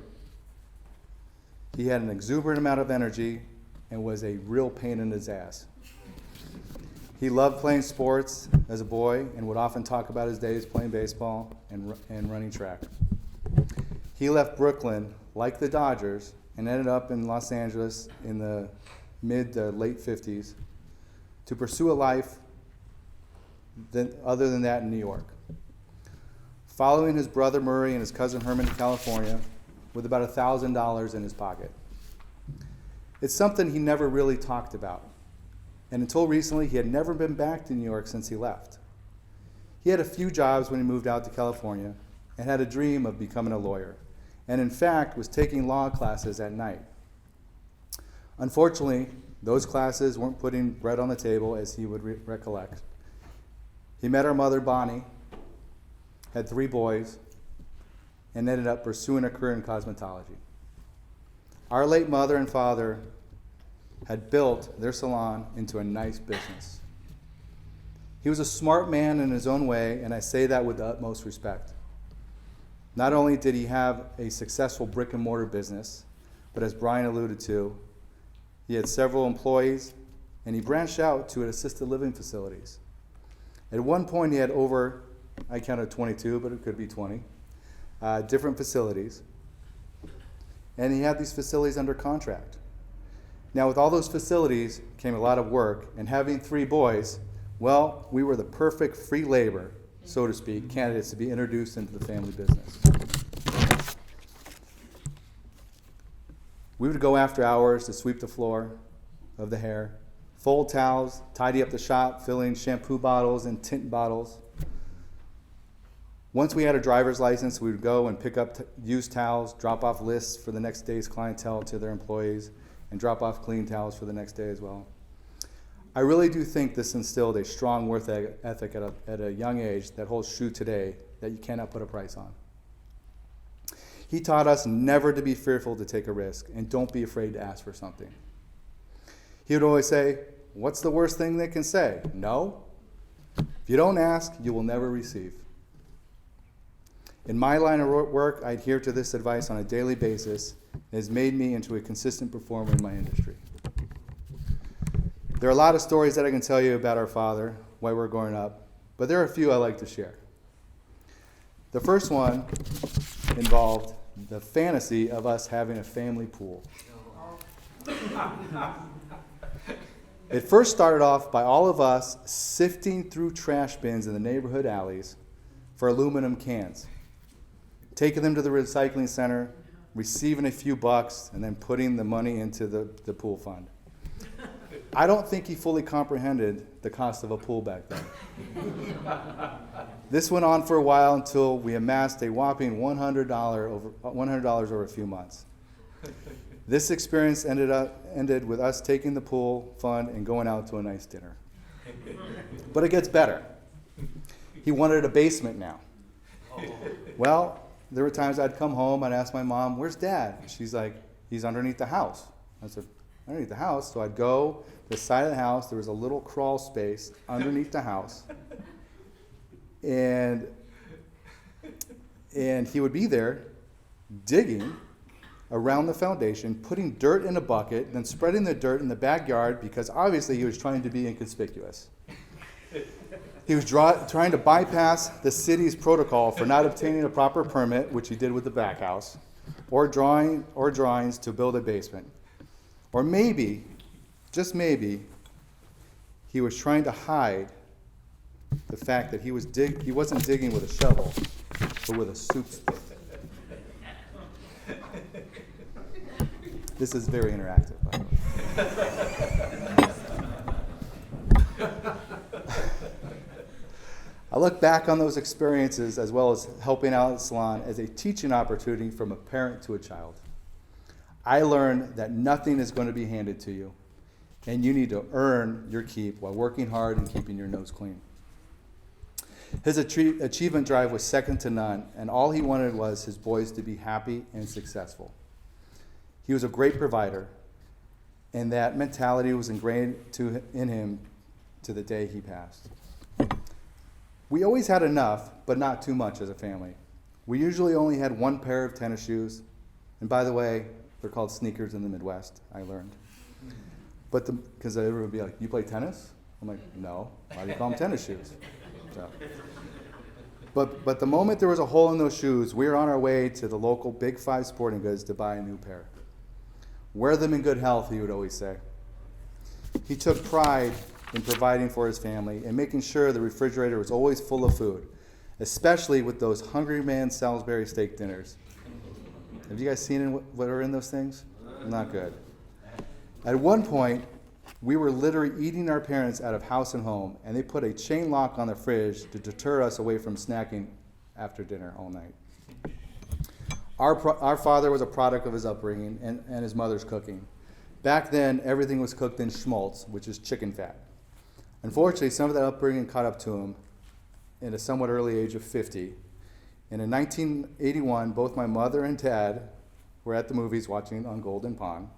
he had an exuberant amount of energy and was a real pain in his ass. He loved playing sports as a boy and would often talk about his days playing baseball and running track. He left Brooklyn, like the Dodgers, and ended up in Los Angeles in the mid to late 50s to pursue a life other than that in New York. Following his brother Murray and his cousin Herman to California with about $1,000 in his pocket. It's something he never really talked about. And until recently, he had never been back to New York since he left. He had a few jobs when he moved out to California and had a dream of becoming a lawyer, and in fact was taking law classes at night. Unfortunately, those classes weren't putting bread on the table as he would recollect. He met our mother, Bonnie, had 3 boys, and ended up pursuing a career in cosmetology. Our late mother and father had built their salon into a nice business. He was a smart man in his own way, and I say that with the utmost respect. Not only did he have a successful brick and mortar business, but as Brian alluded to, he had several employees, and he branched out to assisted living facilities. At one point, he had over, I counted 22, but it could be 20, different facilities. And he had these facilities under contract. Now, with all those facilities came a lot of work, and having 3 boys, well, we were the perfect free labor, so to speak, candidates to be introduced into the family business. We would go after hours to sweep the floor of the hair, fold towels, tidy up the shop, filling shampoo bottles and tint bottles. Once we had a driver's license, we would go and pick up used towels, drop off lists for the next day's clientele to their employees, and drop off clean towels for the next day as well. I really do think this instilled a strong work ethic at a young age that holds true today that you cannot put a price on. He taught us never to be fearful to take a risk, and don't be afraid to ask for something. He would always say, "What's the worst thing they can say? No? If you don't ask, you will never receive." In my line of work, I adhere to this advice on a daily basis. It has made me into a consistent performer in my industry. There are a lot of stories that I can tell you about our father while we're growing up, but there are a few I like to share. The first one involved the fantasy of us having a family pool. It first started off by all of us sifting through trash bins in the neighborhood alleys for aluminum cans, taking them to the recycling center, receiving a few bucks, and then putting the money into the pool fund. I don't think he fully comprehended the cost of a pool back then. This went on for a while until we amassed a whopping $100 over a few months. This experience ended with us taking the pool fund and going out to a nice dinner. But it gets better. He wanted a basement now. Well, there were times I'd come home, I'd ask my mom, "Where's Dad?" She's like, "He's underneath the house." I said, "Underneath the house?" So I'd go to the side of the house. There was a little crawl space underneath the house. And he would be there digging around the foundation, putting dirt in a bucket, then spreading the dirt in the backyard because obviously he was trying to be inconspicuous. He was trying to bypass the city's protocol for not obtaining a proper permit, which he did with the back house, or drawings to build a basement. Or maybe, just maybe, he was trying to hide the fact that he wasn't digging with a shovel, but with a soup stick. This is very interactive, by the way. I look back on those experiences as well as helping out at Salon as a teaching opportunity from a parent to a child. I learned that nothing is going to be handed to you, and you need to earn your keep while working hard and keeping your nose clean. His achievement drive was second to none, and all he wanted was his boys to be happy and successful. He was a great provider, and that mentality was ingrained in him to the day he passed. We always had enough, but not too much as a family. We usually only had one pair of tennis shoes, and by the way, they're called sneakers in the Midwest, I learned. But because everyone would be like, "You play tennis?" I'm like, "No. Why do you call them tennis shoes?" So. But the moment there was a hole in those shoes, we were on our way to the local Big Five sporting goods to buy a new pair. Wear them in good health, he would always say. He took pride in providing for his family and making sure the refrigerator was always full of food, especially with those Hungry Man Salisbury steak dinners. Have you guys seen what are in those things? Not good. At one point, we were literally eating our parents out of house and home, and they put a chain lock on the fridge to deter us away from snacking after dinner all night. Our father was a product of his upbringing and his mother's cooking. Back then, everything was cooked in schmaltz, which is chicken fat. Unfortunately, some of that upbringing caught up to him at a somewhat early age of 50. And in 1981, both my mother and dad were at the movies watching on Golden Pond,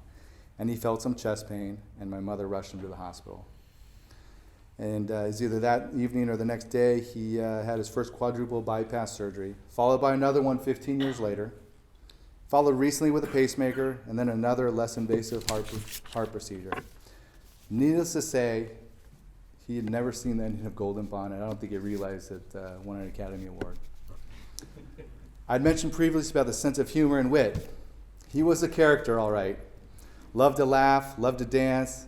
and he felt some chest pain, and my mother rushed him to the hospital. And it was either that evening or the next day, he had his first quadruple bypass surgery, followed by another one 15 years later, followed recently with a pacemaker, and then another less invasive heart procedure. Needless to say, he had never seen the ending of Golden Pond, and I don't think he realized it won an Academy Award. I'd mentioned previously about the sense of humor and wit. He was a character, all right. Loved to laugh, loved to dance,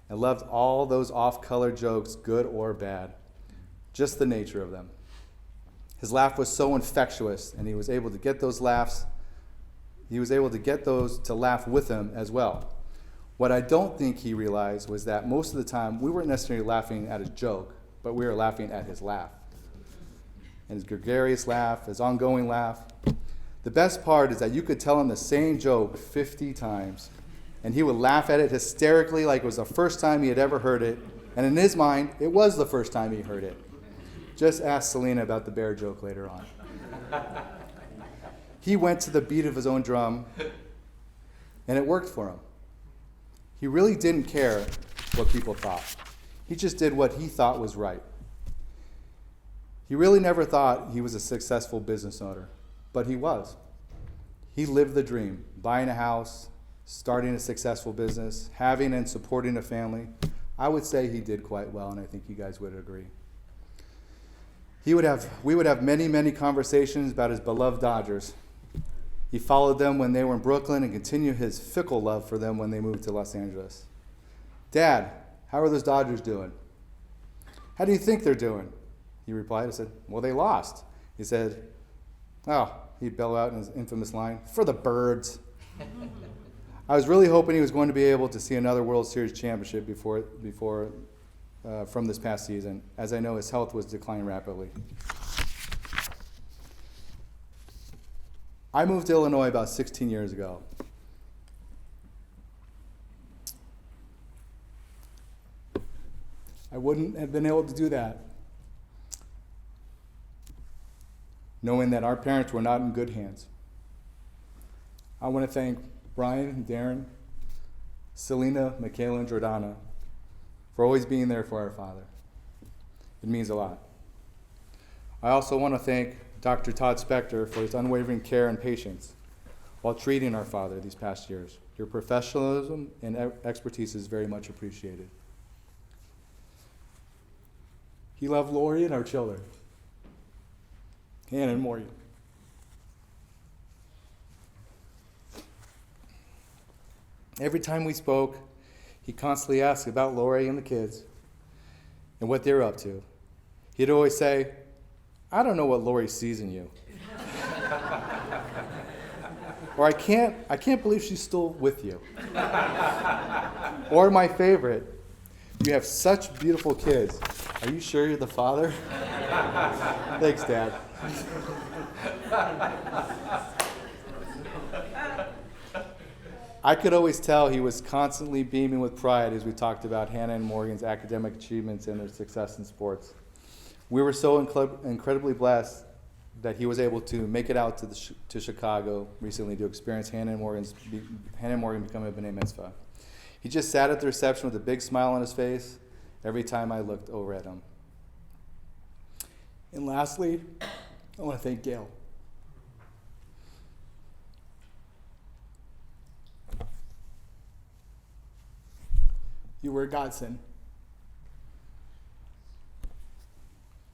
and loved all those off-color jokes, good or bad. Just the nature of them. His laugh was so infectious, and he was able to get those to laugh with him as well. What I don't think he realized was that most of the time we weren't necessarily laughing at his joke, but we were laughing at his laugh. And his gregarious laugh, his ongoing laugh. The best part is that you could tell him the same joke 50 times, and he would laugh at it hysterically like it was the first time he had ever heard it, and in his mind, it was the first time he heard it. Just ask Selena about the bear joke later on. He went to the beat of his own drum, and it worked for him. He really didn't care what people thought. He just did what he thought was right. He really never thought he was a successful business owner, but he was. He lived the dream, buying a house, starting a successful business, having and supporting a family. I would say he did quite well, and I think you guys would agree. We would have many, many conversations about his beloved Dodgers. He followed them when they were in Brooklyn and continued his fickle love for them when they moved to Los Angeles. "Dad, how are those Dodgers doing?" "How do you think they're doing?" He replied. I said, "Well, they lost." He said, "Oh," he'd bellow out in his infamous line, "for the birds." I was really hoping he was going to be able to see another World Series championship from this past season, as I know his health was declining rapidly. I moved to Illinois about 16 years ago. I wouldn't have been able to do that knowing that our parents were not in good hands. I want to thank Brian, Darren, Selena, Micaela, and Jordanna for always being there for our father. It means a lot. I also want to thank Dr. Todd Spector for his unwavering care and patience while treating our father these past years. Your professionalism and expertise is very much appreciated. He loved Lori and our children, Hannah and Morgan. Every time we spoke, he constantly asked about Lori and the kids and what they're up to. He'd always say, "I don't know what Lori sees in you." Or I can't believe she's still with you. Or my favorite, "You have such beautiful kids. Are you sure you're the father?" Thanks, Dad. I could always tell he was constantly beaming with pride as we talked about Hannah and Morgan's academic achievements and their success in sports. We were so incredibly blessed that he was able to make it out to Chicago recently to experience Hannah and Morgan becoming a B'nai Mitzvah. He just sat at the reception with a big smile on his face every time I looked over at him. And lastly, I want to thank Gail. You were a godsend.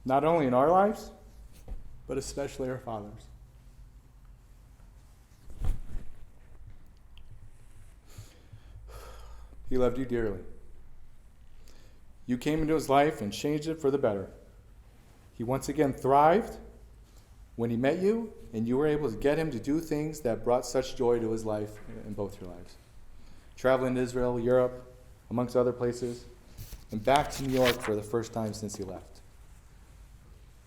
Not only in our lives, but especially our father's. He loved you dearly. You came into his life and changed it for the better. He once again thrived when he met you, and you were able to get him to do things that brought such joy to his life in both your lives. Traveling to Israel, Europe, amongst other places, and back to New York for the first time since he left.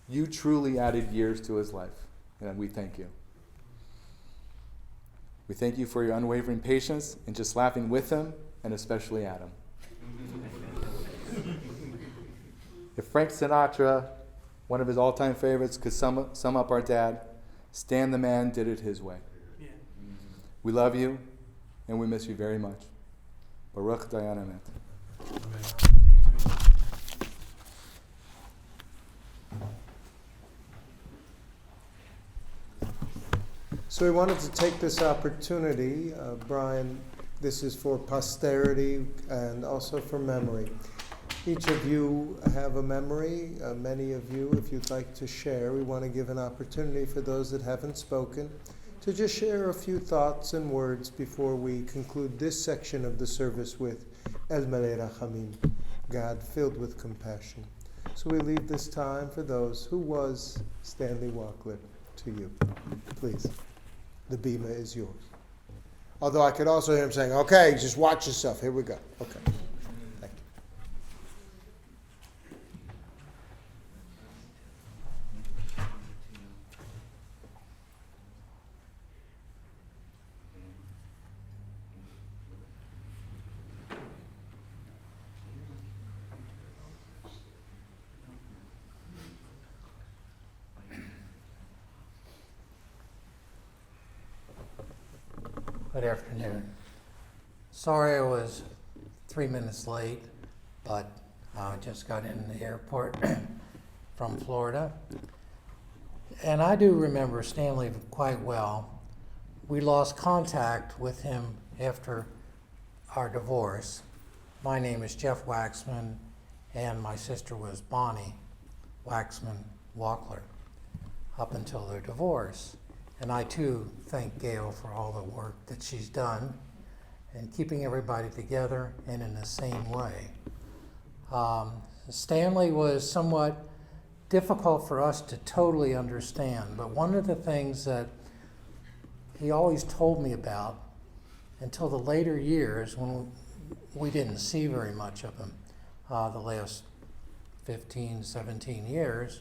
You truly added years to his life, and we thank you. We thank you for your unwavering patience and just laughing with him, and especially at him. If Frank Sinatra, one of his all-time favorites, could sum up our dad, Stan the man did it his way. Yeah. We love you, and we miss you very much. Baruch Dayan Emet. So we wanted to take this opportunity, Brian, this is for posterity and also for memory. Each of you have a memory, many of you, if you'd like to share, we want to give an opportunity for those that haven't spoken to just share a few thoughts and words before we conclude this section of the service with El Malei Rachamim, God filled with compassion. So we leave this time for those who was Stanley Wachler to you. Please, the bima is yours. Although I could also hear him saying, okay, just watch yourself. Here we go. Okay. Thank you. Good afternoon. Sorry I was 3 minutes late, but I just got in the airport from Florida. And I do remember Stanley quite well. We lost contact with him after our divorce. My name is Jeff Waxman, and my sister was Bonnie Waxman Wachler up until their divorce. And I too thank Gail for all the work that she's done in keeping everybody together and in the same way. Stanley was somewhat difficult for us to totally understand, but one of the things that he always told me about until the later years when we didn't see very much of him, the last 15, 17 years,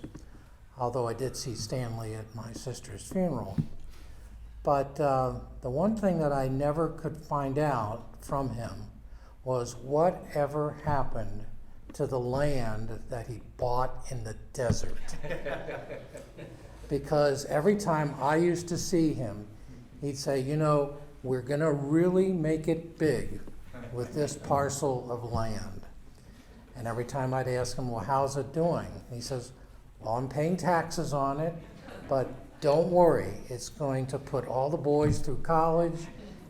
although I did see Stanley at my sister's funeral. But the one thing that I never could find out from him was whatever happened to the land that he bought in the desert. Because every time I used to see him, he'd say, you know, we're going to really make it big with this parcel of land. And every time I'd ask him, well, how's it doing? He says, well, I'm paying taxes on it, but don't worry, it's going to put all the boys through college,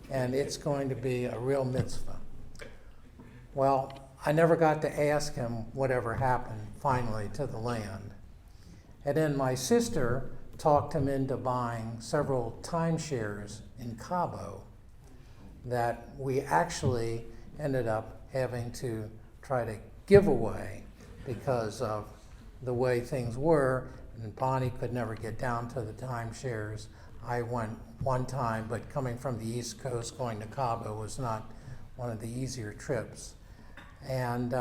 and it's going to be a real mitzvah. Well, I never got to ask him whatever happened finally to the land. And then my sister talked him into buying several timeshares in Cabo that we actually ended up having to try to give away because of the way things were, and Bonnie could never get down to the timeshares. I went one time, but coming from the East Coast going to Cabo was not one of the easier trips. And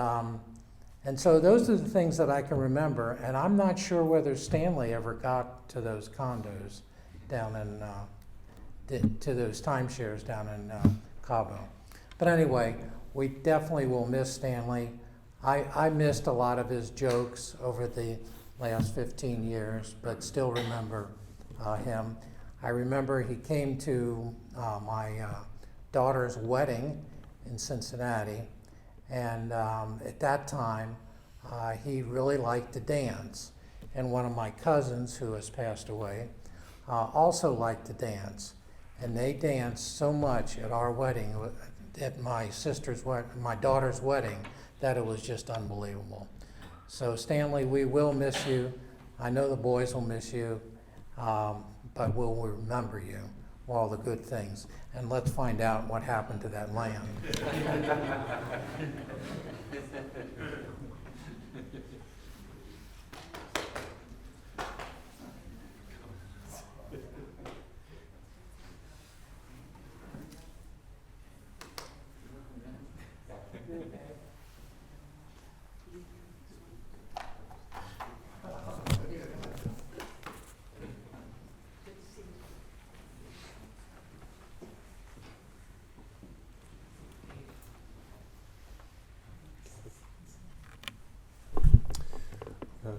so those are the things that I can remember, and I'm not sure whether Stanley ever got to those condos down in, to those timeshares down in Cabo. But anyway, we definitely will miss Stanley. I missed a lot of his jokes over the last 15 years, but still remember him. I remember he came to my daughter's wedding in Cincinnati, and at that time, he really liked to dance. And one of my cousins, who has passed away, also liked to dance. And they danced so much at our wedding, at my daughter's wedding, that it was just unbelievable. So Stanley, we will miss you. I know the boys will miss you, but we'll remember you for all the good things. And let's find out what happened to that land.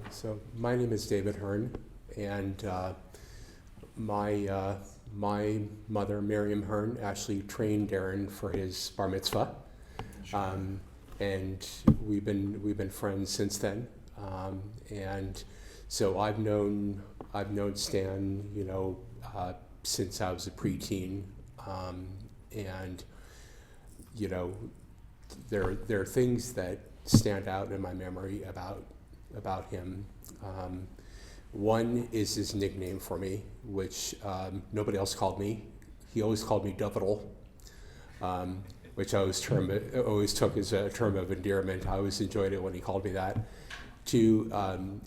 So my name is David Hearn, and my mother, Miriam Hearn, actually trained Darren for his bar mitzvah, and we've been friends since then. And so I've known Stan, since I was a preteen, and there are things that stand out in my memory about him. One is his nickname for me, which nobody else called me. He always called me Dovital, which I always took as a term of endearment. I always enjoyed it when he called me that. Two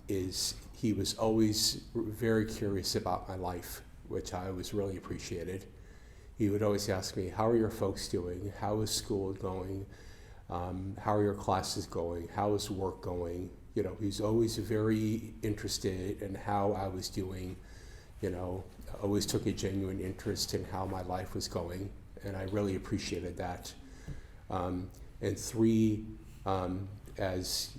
is he was always very curious about my life, which I always really appreciated. He would always ask me, how are your folks doing? How is school going? How are your classes going? How is work going? He's always very interested in how I was doing, always took a genuine interest in how my life was going, and I really appreciated that. And three, as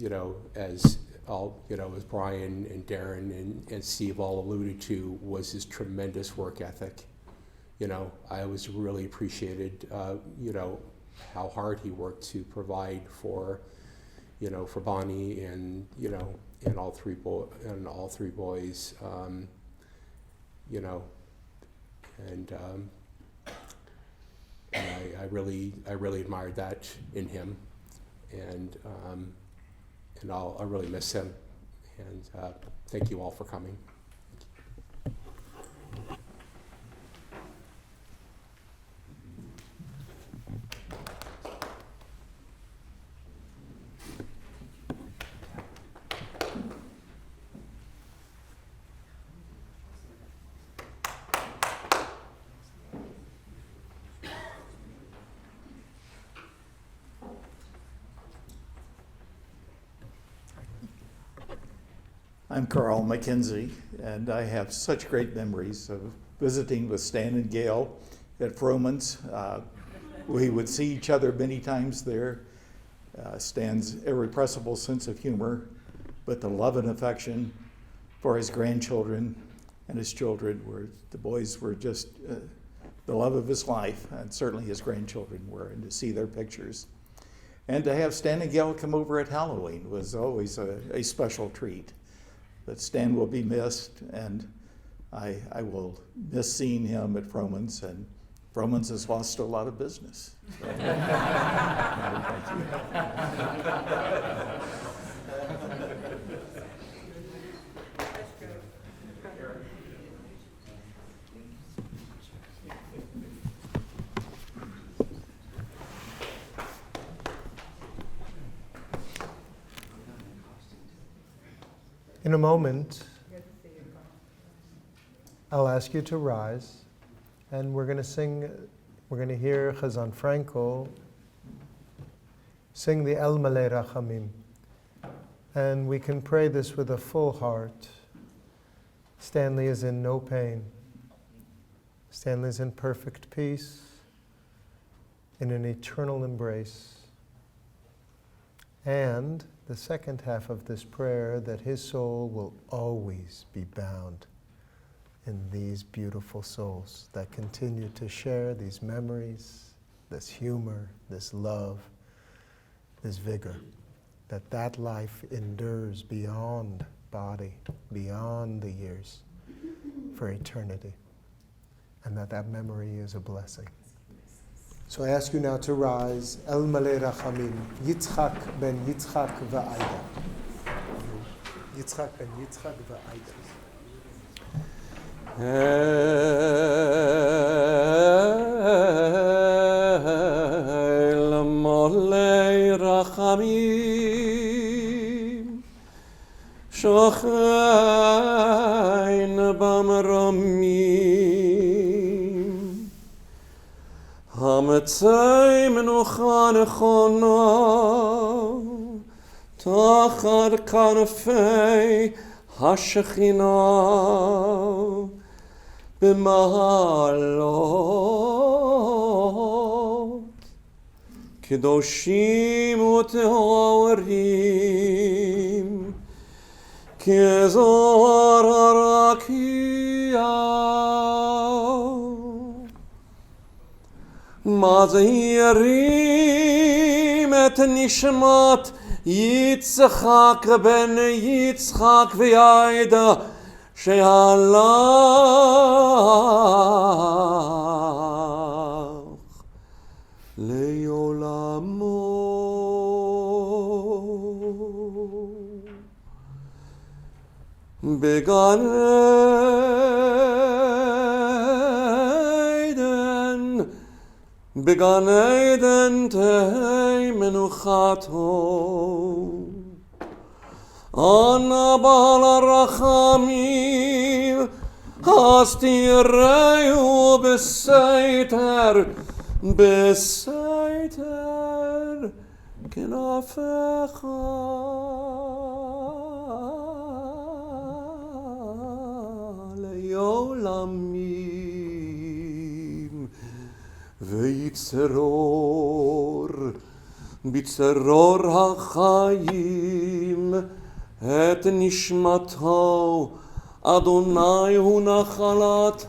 Brian and Darren and Steve all alluded to, was his tremendous work ethic. I always really appreciated, how hard he worked to provide for Bonnie and all three boys, and I really admired that in him, and I'll really miss him, and thank you all for coming. I'm Carl McKenzie, and I have such great memories of visiting with Stan and Gail at Froman's. We would see each other many times there. Stan's irrepressible sense of humor, but the love and affection for his grandchildren and his children the boys were just the love of his life, and certainly his grandchildren were, and to see their pictures. And to have Stan and Gail come over at Halloween was always a special treat. But Stan will be missed, and I will miss seeing him at Froman's, and Froman's has lost a lot of business. So, thank you. In a moment, I'll ask you to rise, and we're going to hear Chazan Franco sing the El Malei Rachamim. And we can pray this with a full heart. Stanley is in no pain. Stanley is in perfect peace, in an eternal embrace. And the second half of this prayer, that his soul will always be bound in these beautiful souls that continue to share these memories, this humor, this love, this vigor, that life endures beyond body, beyond the years, for eternity, and that memory is a blessing. So I ask you now to rise. El Malei Rachamim, Yitzchak ben Yitzchak va'Aida. Yitzchak ben Yitzchak va'Aida. El Malei Rachamim, Shochein b'maramim, Hametzei menucha nechona, Tachad kanafei hashechina, B'mahalot, Kedoshim u'tehorim, Kezor harakia, Mazirim et nishmat Yitzchak ben Yitzchak v'Aida שהלך לעולמו. בגן עדן תהי מנוחתו. אנא בעל הרחמים, אז תראהו בסתר, בסתר כנפיך. לעולמים, ויצרור, בצרור החיים, את נשמתו, אדוני הוא נחלתו.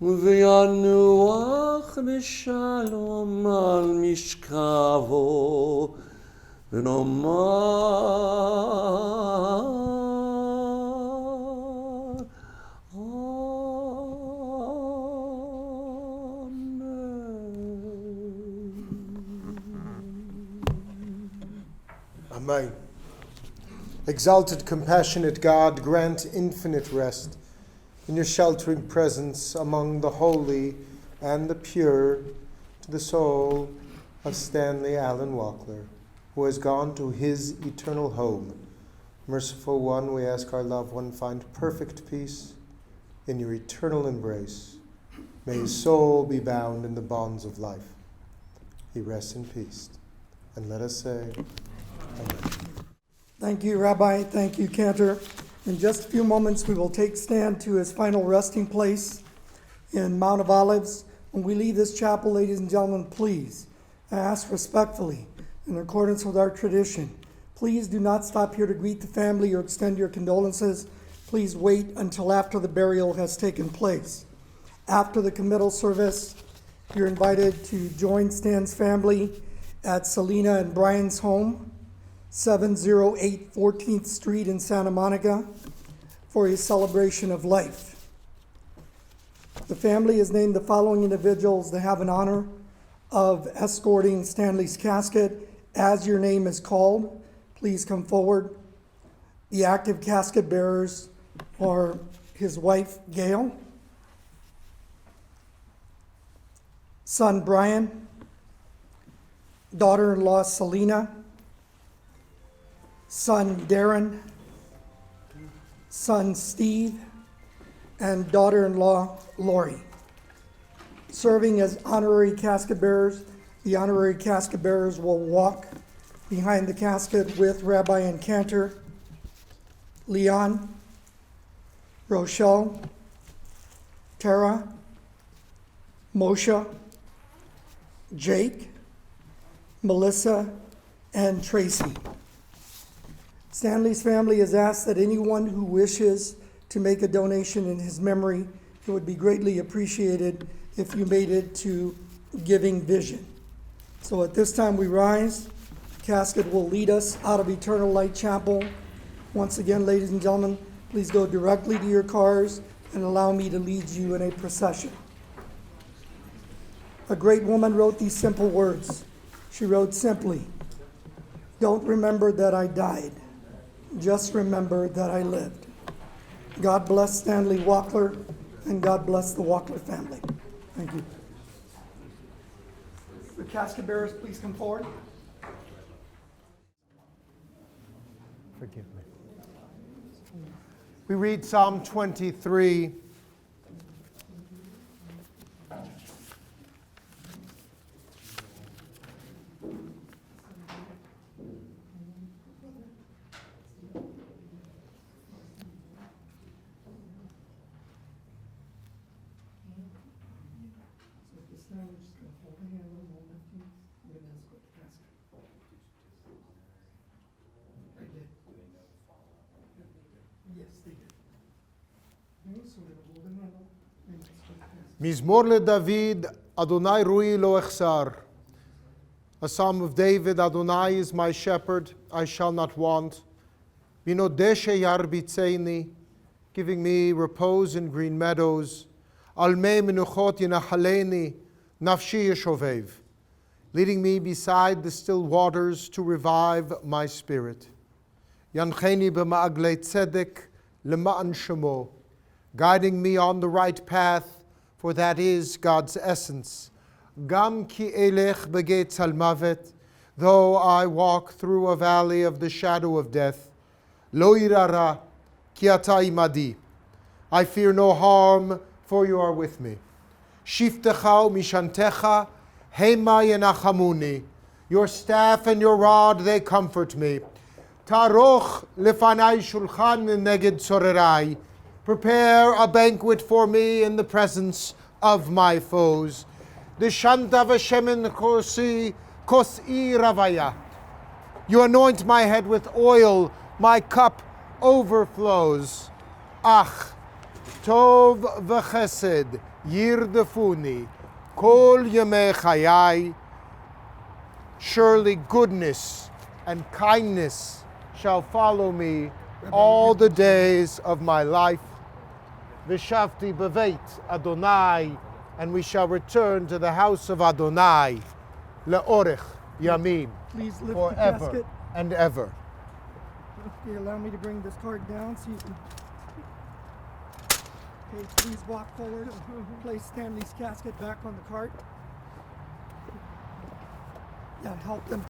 וינוח בשלום על משכבו, ונאמר Amen. Exalted, compassionate God, grant infinite rest in your sheltering presence among the holy and the pure to the soul of Stanley Allen Wachler, who has gone to his eternal home. Merciful One, we ask our loved one find perfect peace in your eternal embrace. May his soul be bound in the bonds of life. He rests in peace. And let us say, Amen. Thank you, Rabbi. Thank you, Cantor. In just a few moments, we will take Stan to his final resting place in Mount of Olives. When we leave this chapel, ladies and gentlemen, please, I ask respectfully, in accordance with our tradition, please do not stop here to greet the family or extend your condolences. Please wait until after the burial has taken place. After the committal service, you're invited to join Stan's family at Selena and Brian's home. 708 14th Street in Santa Monica, for a celebration of life. The family has named the following individuals to have an honor of escorting Stanley's casket. As your name is called, please come forward. The active casket bearers are his wife, Gail, son, Brian, daughter-in-law, Selena, son, Darren, son, Steve, and daughter-in-law, Lori. Serving as honorary casket bearers, the honorary casket bearers will walk behind the casket with Rabbi and Cantor, Leon, Rochelle, Tara, Moshe, Jake, Melissa, and Tracy. Stanley's family has asked that anyone who wishes to make a donation in his memory, it would be greatly appreciated if you made it to Giving Vision. So at this time we rise. The casket will lead us out of Eternal Light Chapel. Once again, ladies and gentlemen, please go directly to your cars and allow me to lead you in a procession. A great woman wrote these simple words. She wrote simply, "Don't remember that I died, just remember that I lived." God bless Stanley Wachler, and God bless the Wachler family. Thank you. The casket bearers, please come forward. Forgive me. We read Psalm 23. Mizmor LeDavid, Adonai Rui Lo Echsar. A psalm of David, Adonai is my shepherd, I shall not want. Vinodeshe Yarbitzeini, giving me repose in green meadows. Almei Menuchot Yenachaleni, Nafshi Yeshovev, leading me beside the still waters to revive my spirit. Yancheni b'ma'aglei tzedek lema'an shemo, guiding me on the right path, for that is God's essence. Gam ki elech begei tzal mavet, though I walk through a valley of the shadow of death, lo irara ki ata imadi, I fear no harm, for you are with me. Shiftecha umishantecha hema yenachamuni, your staff and your rod, they comfort me. Taroch lefanai shulchan neged tzorerai, prepare a banquet for me in the presence of my foes. Deshanta v'shemen kosi ravaya. You anoint my head with oil, my cup overflows. Ach, tov v'chesed yirdefuni, kol yemei chayai. Surely goodness and kindness shall follow me all the days of my life. V'shavti beveit Adonai, and we shall return to the house of Adonai, le'orech yamim, Please lift the forever casket. and ever. Okay, allow me to bring this card down so you can. Okay, please walk forward. Place Stanley's casket back on the cart. Yeah, help them